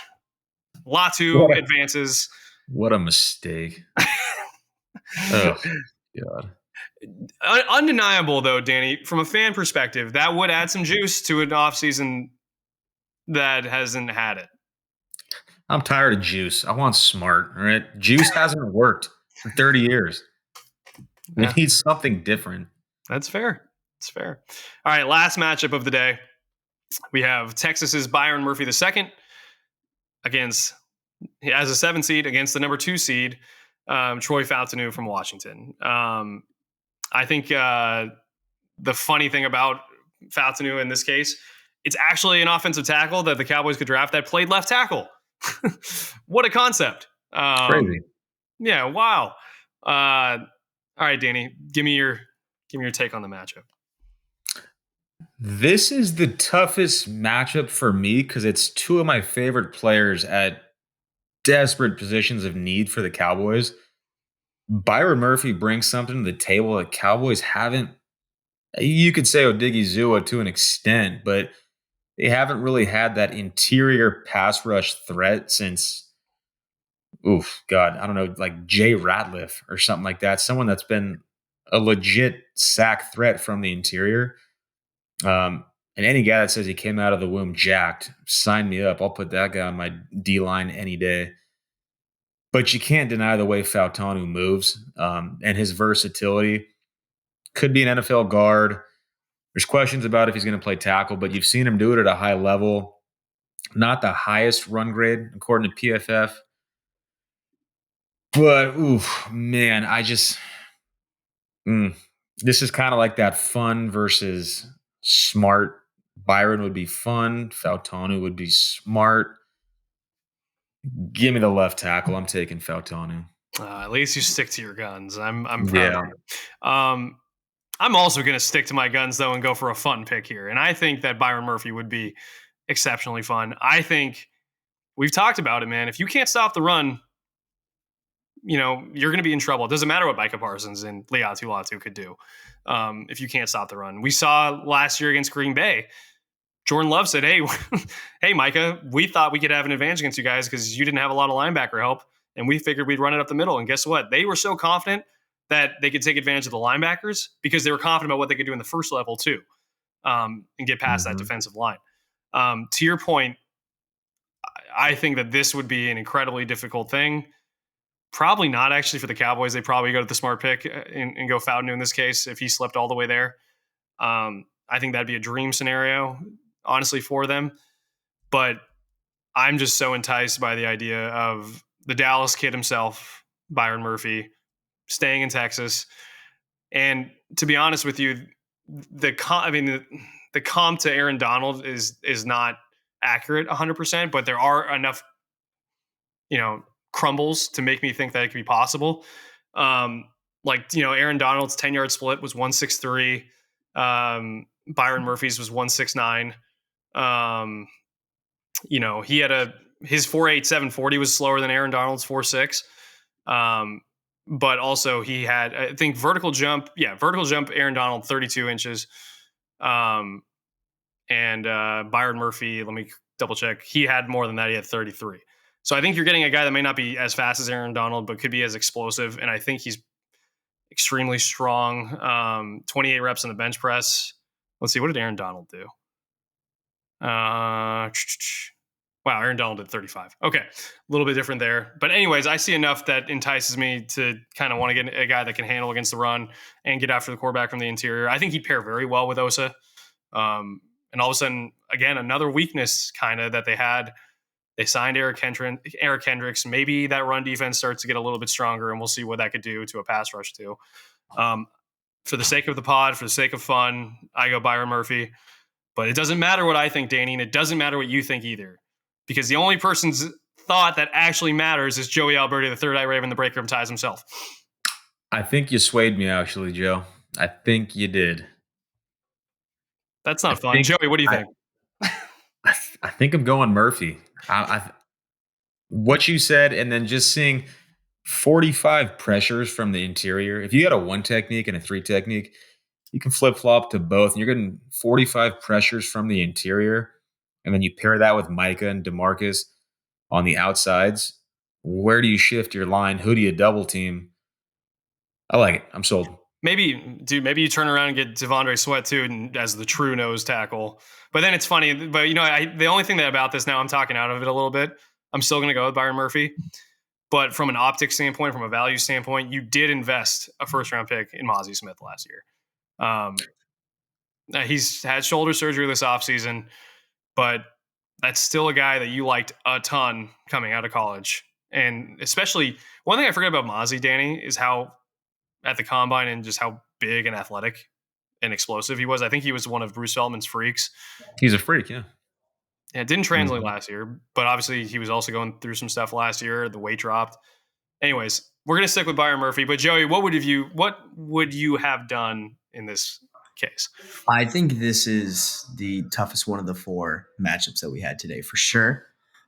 Speaker 2: Latu advances.
Speaker 3: What a mistake. Oh, God.
Speaker 2: Undeniable, though, Danny, from a fan perspective, that would add some juice to an offseason that hasn't had it.
Speaker 3: I'm tired of juice. I want smart, all right? Juice hasn't worked for 30 years. We need something different.
Speaker 2: That's fair. It's fair. All right, last matchup of the day. We have Texas's Byron Murphy II against, as a 7 seed, against the number 2 seed, Troy Fautanu from Washington. I think the funny thing about Fautanu in this case, it's actually an offensive tackle that the Cowboys could draft that played left tackle. What a concept.
Speaker 3: Crazy.
Speaker 2: Yeah, wow. All right, Danny, give me your take on the matchup.
Speaker 3: This is the toughest matchup for me because it's 2 of my favorite players at desperate positions of need for the Cowboys. Byron Murphy brings something to the table that Cowboys haven't. You could say Odigizua to an extent, but they haven't really had that interior pass rush threat since, I don't know, like Jay Ratliff or something like that. Someone that's been a legit sack threat from the interior. And any guy that says he came out of the womb jacked, sign me up. I'll put that guy on my D-line any day. But you can't deny the way Fautanu moves and his versatility. Could be an NFL guard. There's questions about if he's going to play tackle, but you've seen him do it at a high level. Not the highest run grade, according to PFF. But, man, this is kind of like that fun versus smart. Byron would be fun. Fautanu would be smart. Give me the left tackle. I'm taking Fautanu.
Speaker 2: At least you stick to your guns. I'm proud of you. I'm also going to stick to my guns, though, and go for a fun pick here. And I think that Byron Murphy would be exceptionally fun. I think we've talked about it, man. If you can't stop the run, you're going to be in trouble. It doesn't matter what Micah Parsons and Liatu Latu could do if you can't stop the run. We saw last year against Green Bay, Jordan Love said, hey, Micah, we thought we could have an advantage against you guys because you didn't have a lot of linebacker help, and we figured we'd run it up the middle. And guess what? They were so confident that they could take advantage of the linebackers because they were confident about what they could do in the first level too, and get past that defensive line. To your point, I think that this would be an incredibly difficult thing. Probably not actually for the Cowboys. They probably go to the smart pick and go Fautanu in this case if he slipped all the way there. I think that'd be a dream scenario, honestly, for them. But I'm just so enticed by the idea of the Dallas kid himself, Byron Murphy, staying in Texas. And to be honest with you, the comp to Aaron Donald is not accurate 100%, but there are enough, crumbles to make me think that it could be possible. Aaron Donald's 10-yard split was 163. Byron Murphy's was 169. He had his 4.87 40 was slower than Aaron Donald's 4.6. But also he had, I think, vertical jump, Aaron Donald 32 inches. And Byron Murphy, let me double check. He had more than that. He had 33. So I think you're getting a guy that may not be as fast as Aaron Donald, but could be as explosive. And I think he's extremely strong. 28 reps on the bench press. Let's see, what did Aaron Donald do? Wow, Aaron Donald did 35. Okay, a little bit different there. But anyways, I see enough that entices me to kind of want to get a guy that can handle against the run and get after the quarterback from the interior. I think he'd pair very well with Osa. And all of a sudden, again, another weakness kind of that they had. They signed Eric Hendricks. Maybe that run defense starts to get a little bit stronger, and we'll see what that could do to a pass rush too. For the sake of the pod, for the sake of fun, I go Byron Murphy. But it doesn't matter what I think, Danny, and it doesn't matter what you think either. Because the only person's thought that actually matters is Joey Alberti, the third-eye Raven, the breaker of ties himself.
Speaker 3: I think you swayed me, actually, Joe. I think you did.
Speaker 2: That's not fun. Joey, what do you think?
Speaker 3: I think I'm going Murphy. What you said, and then just seeing 45 pressures from the interior. If you got a 1 technique and a 3 technique, you can flip-flop to both, and you're getting 45 pressures from the interior, and then you pair that with Micah and DeMarcus on the outsides. Where do you shift your line? Who do you double team? I like it. I'm sold.
Speaker 2: Maybe you turn around and get Devondre Sweat too as the true nose tackle. But then it's funny. But the only thing about this now, I'm talking out of it a little bit. I'm still going to go with Byron Murphy. But from an optics standpoint, from a value standpoint, you did invest a first-round pick in Mozzie Smith last year. He's had shoulder surgery this offseason, but that's still a guy that you liked a ton coming out of college. And especially, one thing I forget about Mozzie, Danny, is how at the combine and just how big and athletic and explosive he was. I think he was one of Bruce Feldman's freaks.
Speaker 3: He's a freak, yeah.
Speaker 2: Yeah, it didn't translate last year, but obviously he was also going through some stuff last year. The weight dropped. Anyways, we're going to stick with Byron Murphy. But Joey, what would you have done in this case?
Speaker 4: I think this is the toughest one of the 4 matchups that we had today for sure.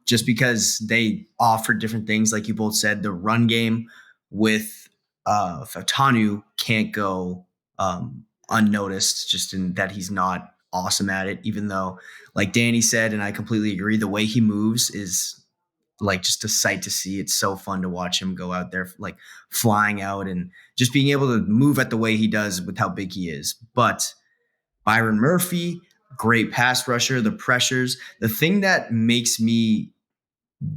Speaker 4: Just because they offered different things, like you both said, the run game with Fautanu can't go unnoticed, just in that he's not awesome at it, even though, like Danny said, and I completely agree, the way he moves is like just a sight to see. It's so fun to watch him go out there, like flying out and just being able to move at the way he does with how big he is. But Byron Murphy, great pass rusher, the pressures. The thing that makes me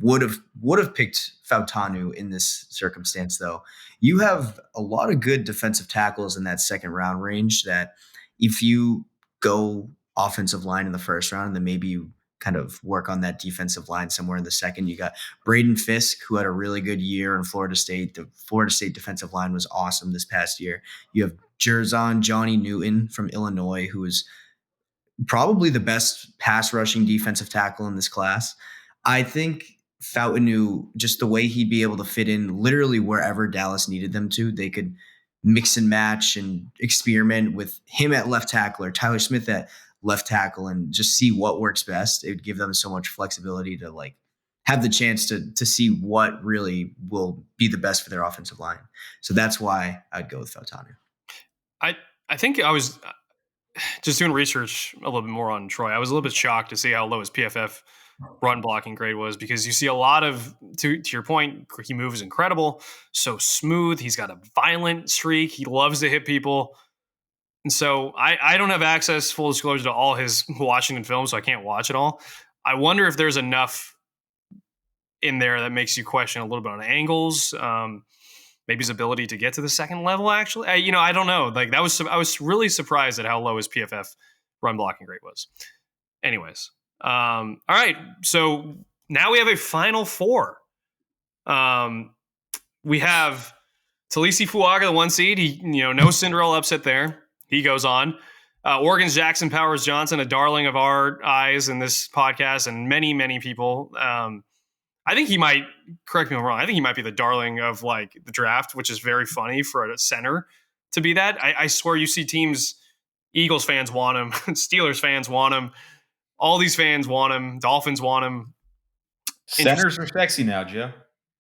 Speaker 4: would have picked Fautanu in this circumstance, though, you have a lot of good defensive tackles in that second round range that if you go offensive line in the first round, then maybe you kind of work on that defensive line somewhere in the second. You got Braden Fisk, who had a really good year in Florida State. The Florida State defensive line was awesome this past year. You have Johnny Newton from Illinois, who is probably the best pass rushing defensive tackle in this class. I think Fautanu, just the way he'd be able to fit in literally wherever Dallas needed them to, they could mix and match and experiment with him at left tackle or Tyler Smith at left tackle and just see what works best. It would give them so much flexibility to like have the chance to see what really will be the best for their offensive line. So that's why I'd go with Fautanu.
Speaker 2: I think I was just doing research a little bit more on Troy. I was a little bit shocked to see how low his PFF run blocking grade was, because you see a lot of, to your point, he moves incredible, so smooth. He's got a violent streak. He loves to hit people. And so I don't have access, full disclosure, to all his Washington film, so I can't watch it all. I wonder if there's enough in there that makes you question a little bit on angles, maybe his ability to get to the second level, actually. I don't know. Like I was really surprised at how low his PFF run blocking grade was. Anyways. All right. So now we have a final 4. We have Talisi Fuaga, the 1 seed. He, no Cinderella upset there. He goes on. Oregon's Jackson Powers Johnson, a darling of our eyes in this podcast and many, many people. I think he might, correct me if I'm wrong, I think he might be the darling of like the draft, which is very funny for a center to be that. I swear you see teams, Eagles fans want him, Steelers fans want him, all these fans want him, Dolphins want him.
Speaker 3: Centers are sexy now, Joe.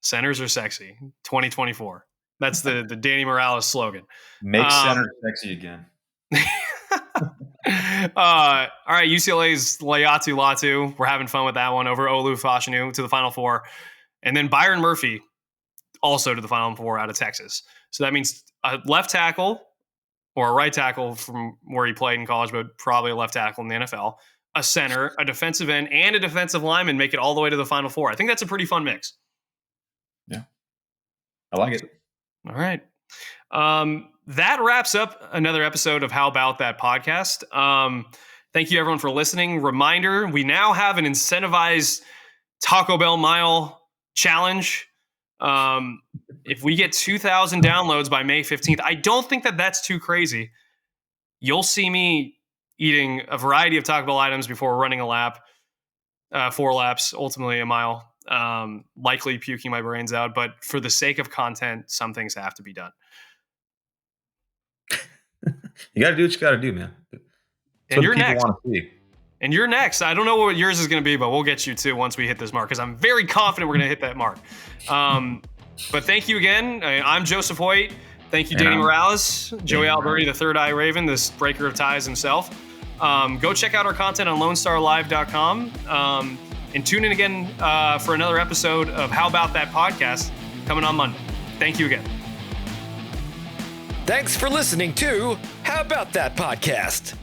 Speaker 2: Centers are sexy. 2024. That's the Danny Morales slogan.
Speaker 3: Make centers sexy again.
Speaker 2: All right, UCLA's Layatu Latu. We're having fun with that one over Olu Fashanu to the Final Four. And then Byron Murphy also to the Final Four out of Texas. So that means a left tackle or a right tackle from where he played in college, but probably a left tackle in the NFL, a center, a defensive end, and a defensive lineman make it all the way to the Final Four. I think that's a pretty fun mix.
Speaker 3: Yeah. I like it.
Speaker 2: All right. That wraps up another episode of How About That podcast. Thank you everyone for listening. Reminder, we now have an incentivized Taco Bell Mile challenge. If we get 2,000 downloads by May 15th, I don't think that that's too crazy. You'll see me eating a variety of Taco Bell items before running a lap, 4 laps, ultimately a mile, likely puking my brains out. But for the sake of content, some things have to be done.
Speaker 3: You got to do what you got to do, man.
Speaker 2: And you're next.
Speaker 3: Want to see.
Speaker 2: And you're next. I don't know what yours is going to be, but we'll get you too once we hit this mark, because I'm very confident we're going to hit that mark. But thank you again. I'm Joseph Hoyt. Thank you, Danny Morales, Joey Alberti, the Third Eye Raven, this breaker of ties himself. Go check out our content on LoneStarLive.com. And tune in again for another episode of How About That podcast coming on Monday. Thank you again.
Speaker 1: Thanks for listening to How About That podcast.